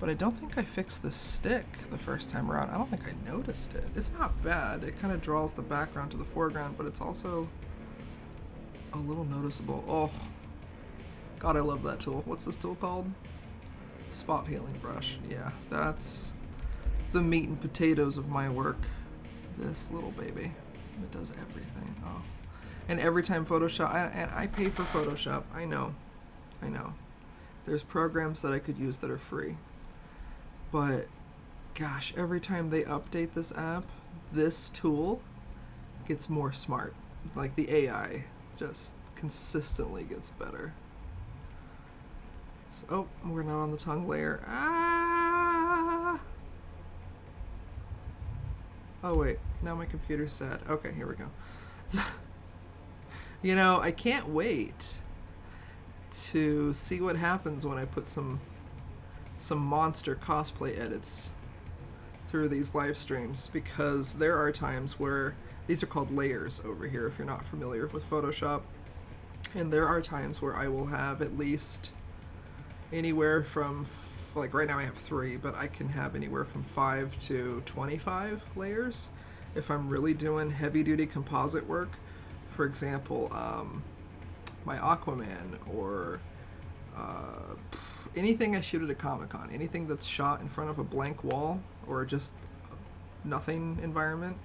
but I don't think I fixed the stick the first time around. I don't think I noticed it. It's not bad. It kind of draws the background to the foreground, but it's also a little noticeable. Oh, God, I love that tool. What's this tool called? Spot healing brush. Yeah, that's the meat and potatoes of my work. This little baby. It does everything. Oh, and every time Photoshop, and I pay for Photoshop. I know. There's programs that I could use that are free. But gosh, every time they update this app, this tool gets more smart. Like the AI just consistently gets better. So, oh, we're not on the tongue layer. Ah! Oh wait, now my computer's sad. Okay, here we go. So, you know, I can't wait to see what happens when I put some monster cosplay edits through these live streams, because there are times where these are called layers over here if you're not familiar with Photoshop, and there are times where I will have at least anywhere from, like right now I have 3, but I can have anywhere from 5 to 25 layers if I'm really doing heavy duty composite work. For example, my Aquaman, or anything I shoot at a Comic-Con, anything that's shot in front of a blank wall or just nothing environment,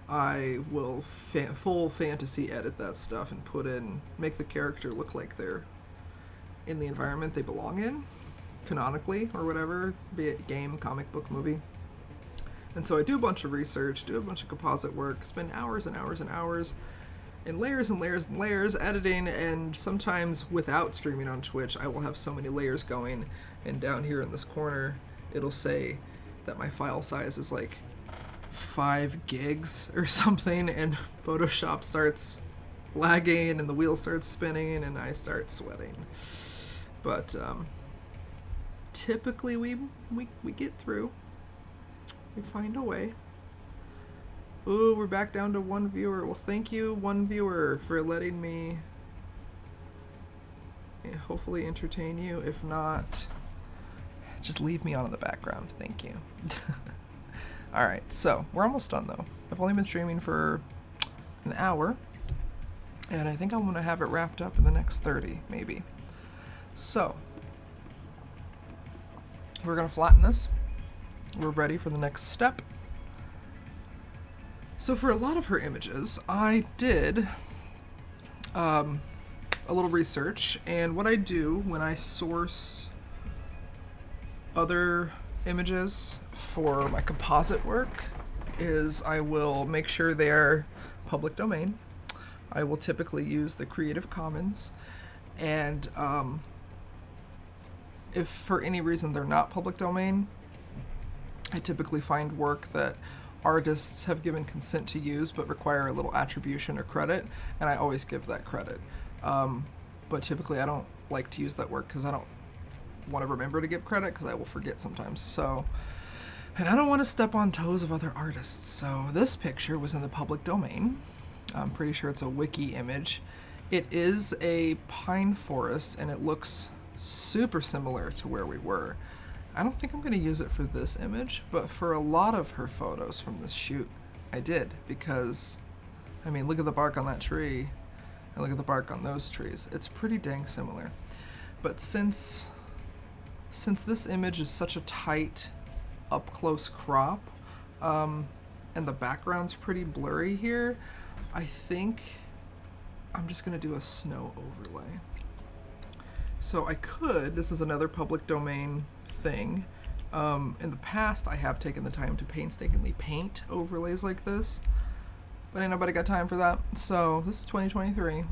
I will full fantasy edit that stuff and make the character look like they're in the environment they belong in, canonically or whatever, be it game, comic book, movie. And so I do a bunch of research, do a bunch of composite work, spend hours and hours and hours and layers and layers and layers editing, and sometimes without streaming on Twitch, I will have so many layers going, and down here in this corner, it'll say that my file size is like 5 gigs or something, and Photoshop starts lagging, and the wheel starts spinning, and I start sweating. But typically we get through. We find a way. Ooh, we're back down to 1 viewer. Well, thank you, 1 viewer, for letting me hopefully entertain you. If not, just leave me on in the background. Thank you. Alright, so we're almost done though. I've only been streaming for an hour, and I think I'm going to have it wrapped up in the next 30, maybe. So, we're going to flatten this. We're ready for the next step. So for a lot of her images, I did a little research, and what I do when I source other images for my composite work is I will make sure they're public domain. I will typically use the Creative Commons, and if for any reason they're not public domain, I typically find work that artists have given consent to use but require a little attribution or credit, and I always give that credit. But typically I don't like to use that work because I don't want to remember to give credit because I will forget sometimes. So, and I don't want to step on toes of other artists. So this picture was in the public domain. I'm pretty sure it's a wiki image. It is a pine forest and it looks super similar to where we were. I don't think I'm going to use it for this image, but for a lot of her photos from this shoot, I did, because, I mean, look at the bark on that tree, and look at the bark on those trees. It's pretty dang similar. But since this image is such a tight, up-close crop, and the background's pretty blurry here, I think I'm just going to do a snow overlay. So I could, this is another public domain thing. In the past, I have taken the time to painstakingly paint overlays like this, but ain't nobody got time for that. So this is 2023.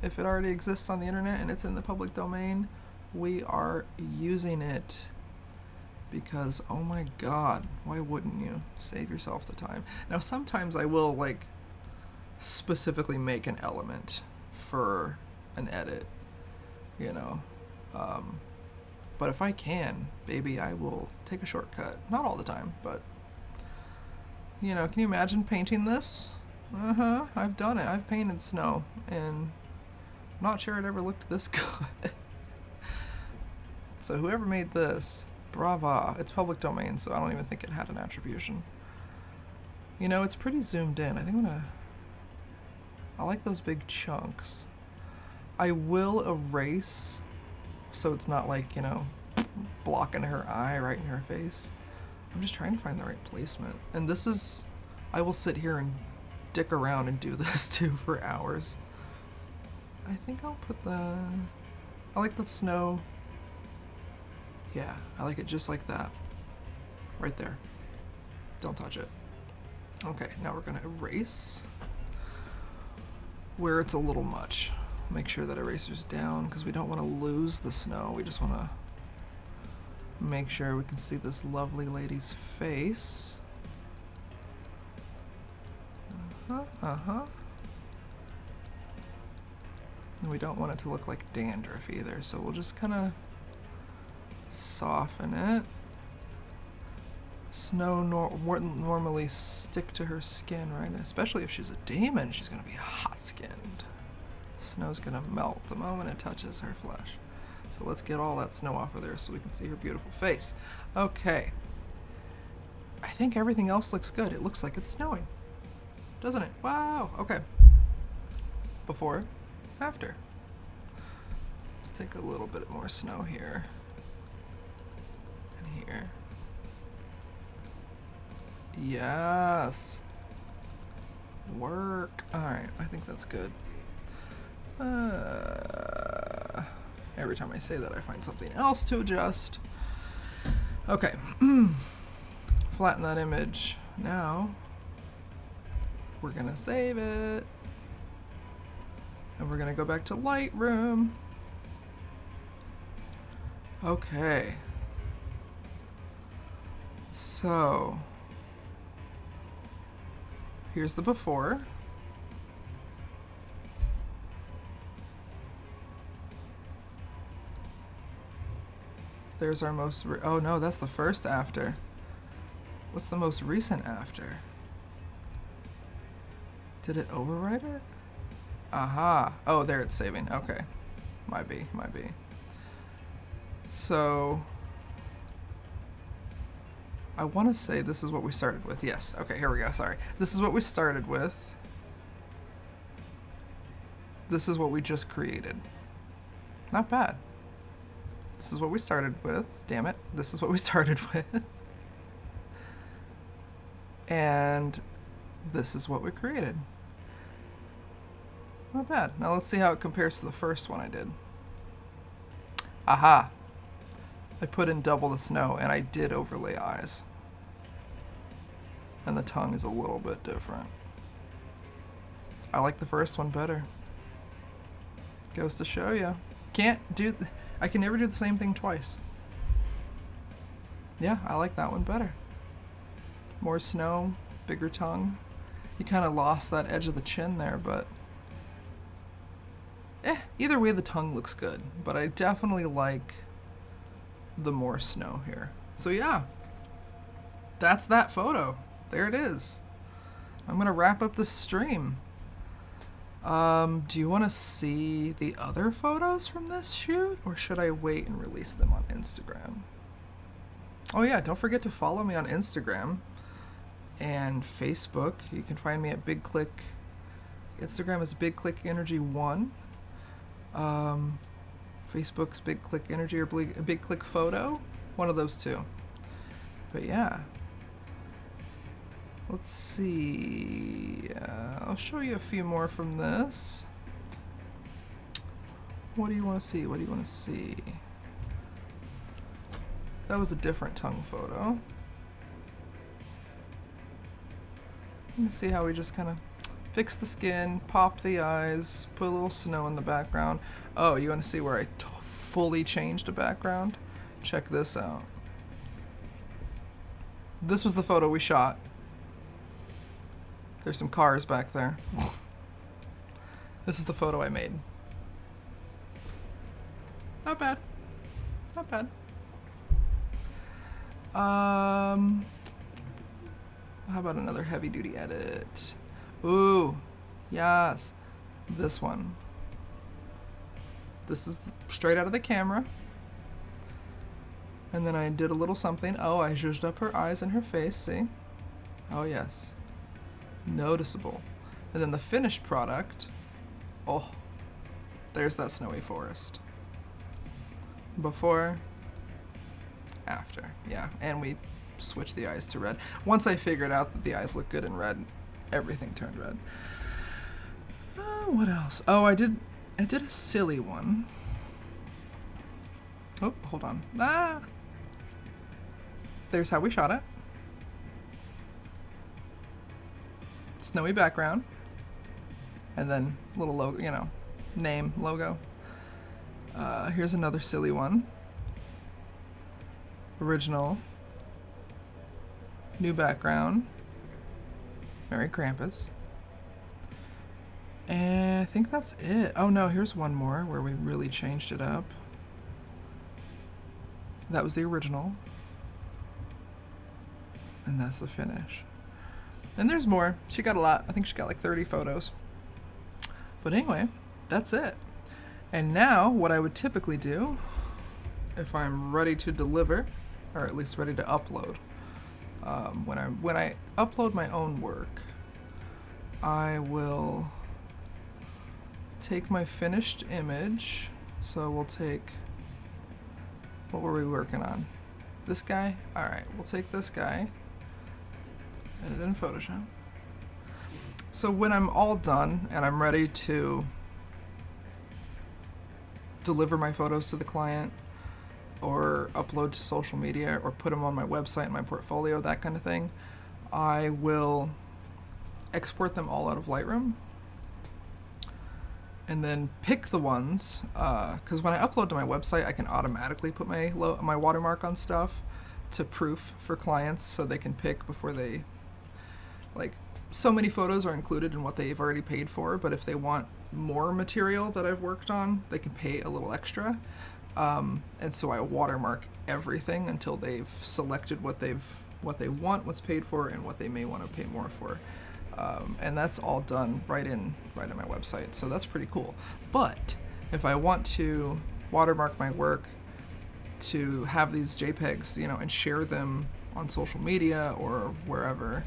If it already exists on the internet and it's in the public domain, we are using it because, oh my god, why wouldn't you? Save yourself the time. Now, sometimes I will, like, specifically make an element for an edit, you know. But if I can, baby, I will take a shortcut. Not all the time, but, you know, can you imagine painting this? I've done it. I've painted snow, and I'm not sure it ever looked this good. So whoever made this, brava. It's public domain, so I don't even think it had an attribution. You know, it's pretty zoomed in. I think I like those big chunks. I will erase so it's not like, you know, blocking her eye right in her face. I'm just trying to find the right placement. And this is, I will sit here and dick around and do this too for hours. I think I'll put I like the snow. Yeah, I like it just like that. Right there. Don't touch it. Okay, now we're gonna erase where it's a little much. Make sure that eraser's down because we don't want to lose the snow. We just want to make sure we can see this lovely lady's face. And we don't want it to look like dandruff either, so we'll just kind of soften it. Snow wouldn't normally stick to her skin, right? Especially if she's a demon, she's going to be hot-skinned. Snow's gonna melt the moment it touches her flesh. So let's get all that snow off of there so we can see her beautiful face. Okay. I think everything else looks good. It looks like it's snowing, doesn't it? Wow. Okay. Before, after. Let's take a little bit more snow here. And here. Yes. Work. Alright, I think that's good. Every time I say that, I find something else to adjust. Okay. Flatten that image. Now, we're gonna save it. And we're gonna go back to Lightroom. Okay. So, here's the before. There's our most, oh no, that's the first after. What's the most recent after? Did it overwrite it? Aha. Oh, there it's saving. Okay. Might be. So, I want to say this is what we started with. Yes. Okay, here we go. Sorry. This is what we started with. This is what we just created. Not bad. This is what we started with. Damn it. This is what we started with. And this is what we created. Not bad. Now let's see how it compares to the first one I did. Aha! I put in double the snow and I did overlay eyes. And the tongue is a little bit different. I like the first one better. Goes to show you. I can never do the same thing twice. Yeah, I like that one better. More snow, bigger tongue. You kind of lost that edge of the chin there, but either way the tongue looks good. But I definitely like the more snow here. So yeah, that's that photo. There it is. I'm gonna wrap up this stream. Do you want to see the other photos from this shoot, or should I wait and release them on Instagram? Oh yeah, don't forget to follow me on Instagram and Facebook. You can find me at Big Click. Instagram is Big Click Energy 1. Facebook's Big Click Energy or Big Click Photo. One of those two. But yeah. Let's see. I'll show you a few more from this. What do you want to see? What do you want to see? That was a different tongue photo. You can see how we just kind of fixed the skin, popped the eyes, put a little snow in the background. Oh, you want to see where I fully changed the background? Check this out. This was the photo we shot. There's some cars back there. This is the photo I made. Not bad. Not bad. How about another heavy duty edit? Ooh, yes. This one. This is straight out of the camera. And then I did a little something. Oh, I zhuzhed up her eyes and her face, see? Oh yes. Noticeable. And then the finished product, oh, there's that snowy forest. Before, after, yeah. And we switched the eyes to red. Once I figured out that the eyes look good in red, everything turned red. What else? Oh, I did a silly one. Oh, hold on. There's how we shot it. Snowy background, and then little logo, you know, name logo. Here's another silly one. Original. New background. Merry Krampus. And I think that's it. Oh no, here's one more where we really changed it up. That was the original. And that's the finish. And there's more. She got a lot. I think she got like 30 photos. But anyway, that's it. And now what I would typically do if I'm ready to deliver, or at least ready to upload, when I upload my own work, I will take my finished image. So we'll take, what were we working on? This guy? Alright, we'll take this guy, edit in Photoshop. So when I'm all done and I'm ready to deliver my photos to the client or upload to social media or put them on my website, my portfolio, that kind of thing, I will export them all out of Lightroom and then pick the ones, because when I upload to my website, I can automatically put my watermark on stuff to proof for clients so they can pick before they, like, so many photos are included in what they've already paid for, but if they want more material that I've worked on, they can pay a little extra. And so I watermark everything until they've selected what they want, what's paid for, and what they may want to pay more for. And that's all done right on my website, so that's pretty cool. But if I want to watermark my work to have these JPEGs, you know, and share them on social media or wherever,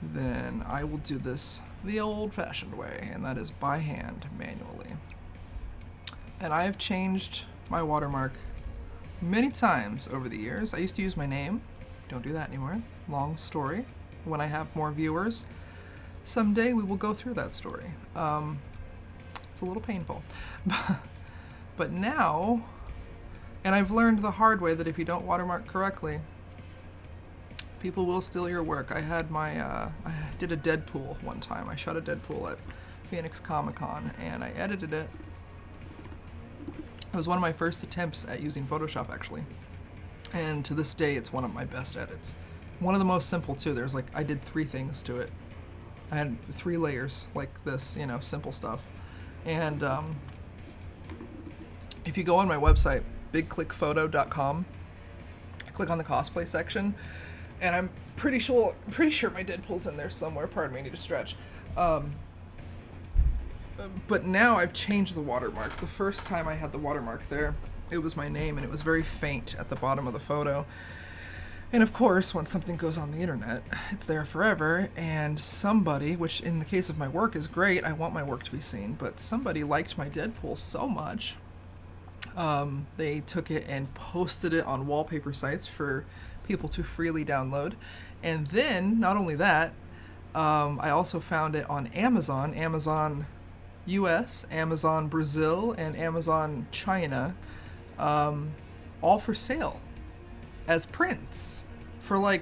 then I will do this the old-fashioned way, and that is by hand, manually. And I have changed my watermark many times over the years. I used to use my name. Don't do that anymore. Long story. When I have more viewers, someday we will go through that story. It's a little painful. But now, and I've learned the hard way that if you don't watermark correctly, people will steal your work. I had I did a Deadpool one time. I shot a Deadpool at Phoenix Comic Con and I edited it. It was one of my first attempts at using Photoshop, actually. And to this day, it's one of my best edits. One of the most simple, too. There's I did 3 things to it. I had 3 layers, like this, simple stuff. And if you go on my website, bigclickphoto.com, click on the cosplay section, and I'm pretty sure my Deadpool's in there somewhere. Pardon me, I need to stretch. But now I've changed the watermark. The first time I had the watermark there, it was my name, and it was very faint at the bottom of the photo. And of course, when something goes on the internet, it's there forever, and somebody, which in the case of my work is great, I want my work to be seen, but somebody liked my Deadpool so much, they took it and posted it on wallpaper sites for people to freely download. And then, not only that, I also found it on Amazon US, Amazon Brazil, and Amazon China, all for sale as prints for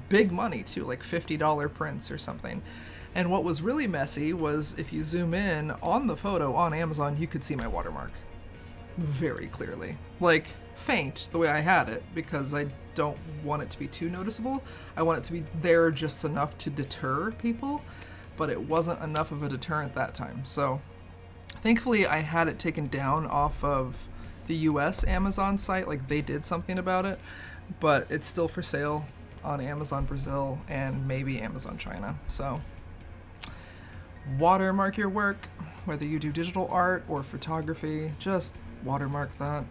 big money too, like $50 prints or something. And what was really messy was if you zoom in on the photo on Amazon, you could see my watermark very clearly. Faint the way I had it, because I don't want it to be too noticeable. I want it to be there just enough to deter people, but it wasn't enough of a deterrent that time. So thankfully I had it taken down off of the US Amazon site. They did something about it, but it's still for sale on Amazon Brazil and maybe Amazon China. So watermark your work, whether you do digital art or photography. Just watermark that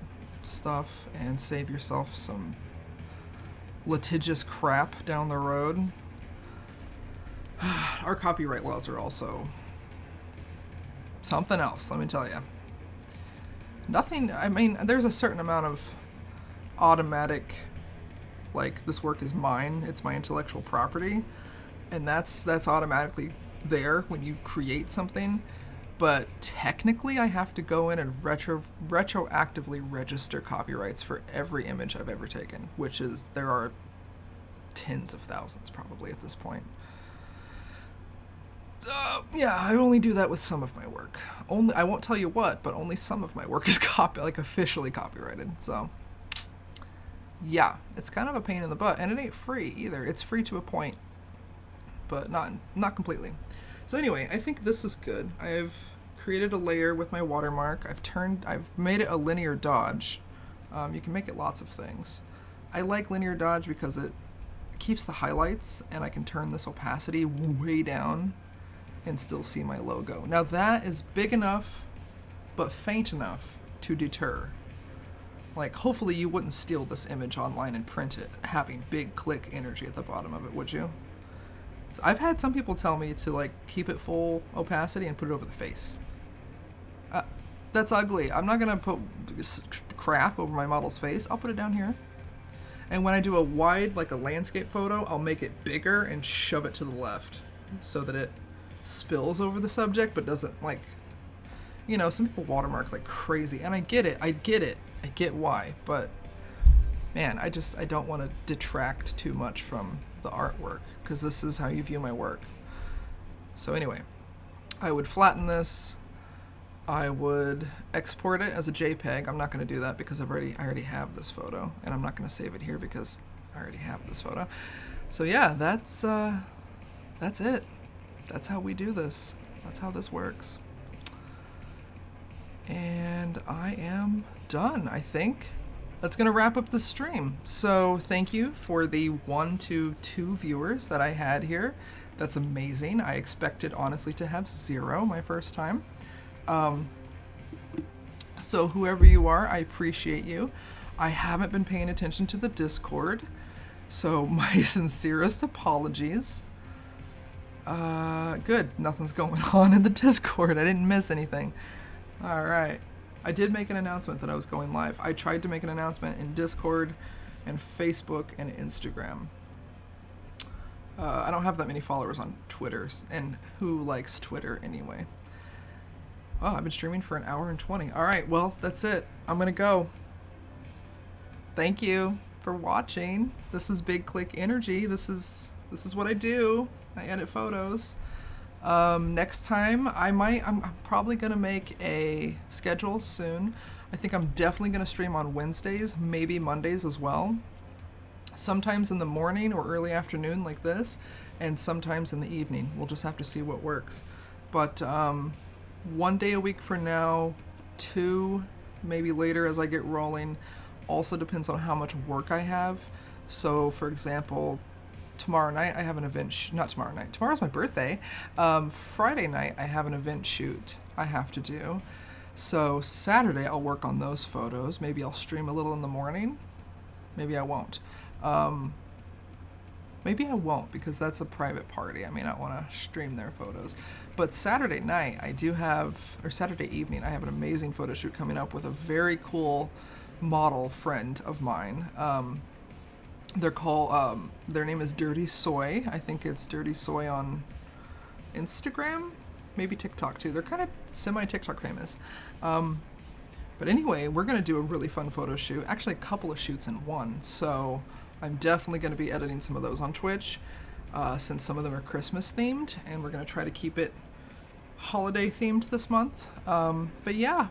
stuff and save yourself some litigious crap down the road. Our copyright laws are also something else, let me tell you. There's a certain amount of automatic, this work is mine, it's my intellectual property, and that's automatically there when you create something. But technically I have to go in and retroactively register copyrights for every image I've ever taken, there are tens of thousands probably at this point. Yeah, I only do that with some of my work. I won't tell you what, but only some of my work is officially copyrighted. So yeah, it's kind of a pain in the butt, and it ain't free either. It's free to a point, but not completely. So anyway, I think this is good. I've created a layer with my watermark. I've made it a linear dodge. You can make it lots of things. I like linear dodge because it keeps the highlights, and I can turn this opacity way down and still see my logo. Now that is big enough, but faint enough to deter. Hopefully you wouldn't steal this image online and print it, having big click energy at the bottom of it, would you? I've had some people tell me to keep it full opacity and put it over the face. That's ugly. I'm not gonna put crap over my model's face. I'll put it down here. And when I do a wide, a landscape photo, I'll make it bigger and shove it to the left so that it spills over the subject, but doesn't some people watermark like crazy, and I get it. I get why, but man, I don't want to detract too much from the artwork, because this is how you view my work. So anyway, I would flatten this. I would export it as a JPEG. I'm not going to do that because I already have this photo, and I'm not going to save it here because I already have this photo. So yeah, that's it. That's how we do this. That's how this works. And I am done, I think. That's going to wrap up the stream. So thank you for the 1 to 2 viewers that I had here. That's amazing. I expected, honestly, to have 0 my first time. So whoever you are, I appreciate you. I haven't been paying attention to the Discord, so my sincerest apologies. Good. Nothing's going on in the Discord. I didn't miss anything. All right. I did make an announcement that I was going live. I tried to make an announcement in Discord and Facebook and Instagram. I don't have that many followers on Twitter, and who likes Twitter anyway? Oh, I've been streaming for 1:20. Alright, well, that's it. I'm gonna go. Thank you for watching. This is Big Click Energy. This is what I do. I edit photos. Next time, I'm probably gonna make a schedule soon. I think I'm definitely gonna stream on Wednesdays, maybe Mondays as well. Sometimes in the morning or early afternoon like this, and sometimes in the evening. We'll just have to see what works. But 1 day a week for now, 2 maybe later as I get rolling. Also depends on how much work I have. So for example, tomorrow night I have an event, not tomorrow night, tomorrow's my birthday. Friday night I have an event shoot I have to do. So Saturday I'll work on those photos. Maybe I'll stream a little in the morning. Maybe I won't. Maybe I won't, because that's a private party. I may not want to stream their photos. But Saturday night I do have, or Saturday evening, I have an amazing photo shoot coming up with a very cool model friend of mine. They're called, their name is Dirty Soy. I think it's Dirty Soy on Instagram, maybe TikTok too. They're kind of semi-TikTok famous. But anyway, we're going to do a really fun photo shoot. Actually, a couple of shoots in one. So I'm definitely going to be editing some of those on Twitch, since some of them are Christmas themed, and we're going to try to keep it holiday themed this month. But yeah,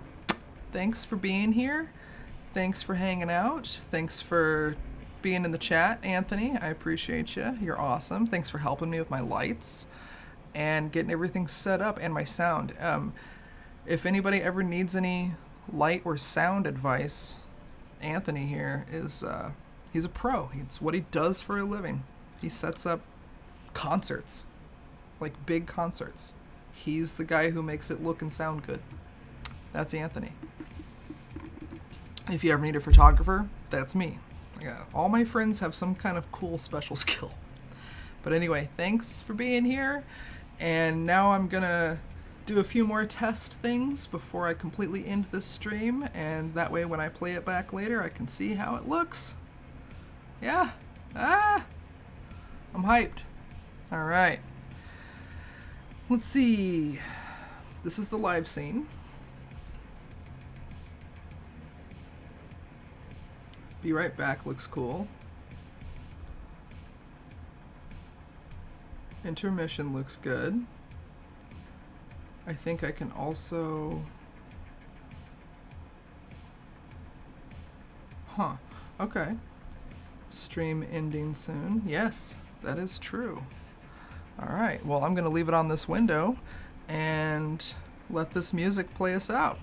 thanks for being here. Thanks for hanging out. Thanks for being in the chat, Anthony. I appreciate you. You're awesome. Thanks for helping me with my lights and getting everything set up and my sound. If anybody ever needs any light or sound advice, Anthony here is he's a pro. It's what he does for a living. He sets up concerts, like big concerts. He's the guy who makes it look and sound good. That's Anthony. If you ever need a photographer, that's me. All my friends have some kind of cool special skill. But anyway, thanks for being here. And now I'm gonna do a few more test things before I completely end this stream, and that way when I play it back later I can see how it looks. Yeah. I'm hyped. Alright. Let's see. This is the live scene. Be Right Back looks cool. Intermission looks good. I think I can also... Okay. Stream ending soon. Yes, that is true. Alright, well I'm going to leave it on this window and let this music play us out.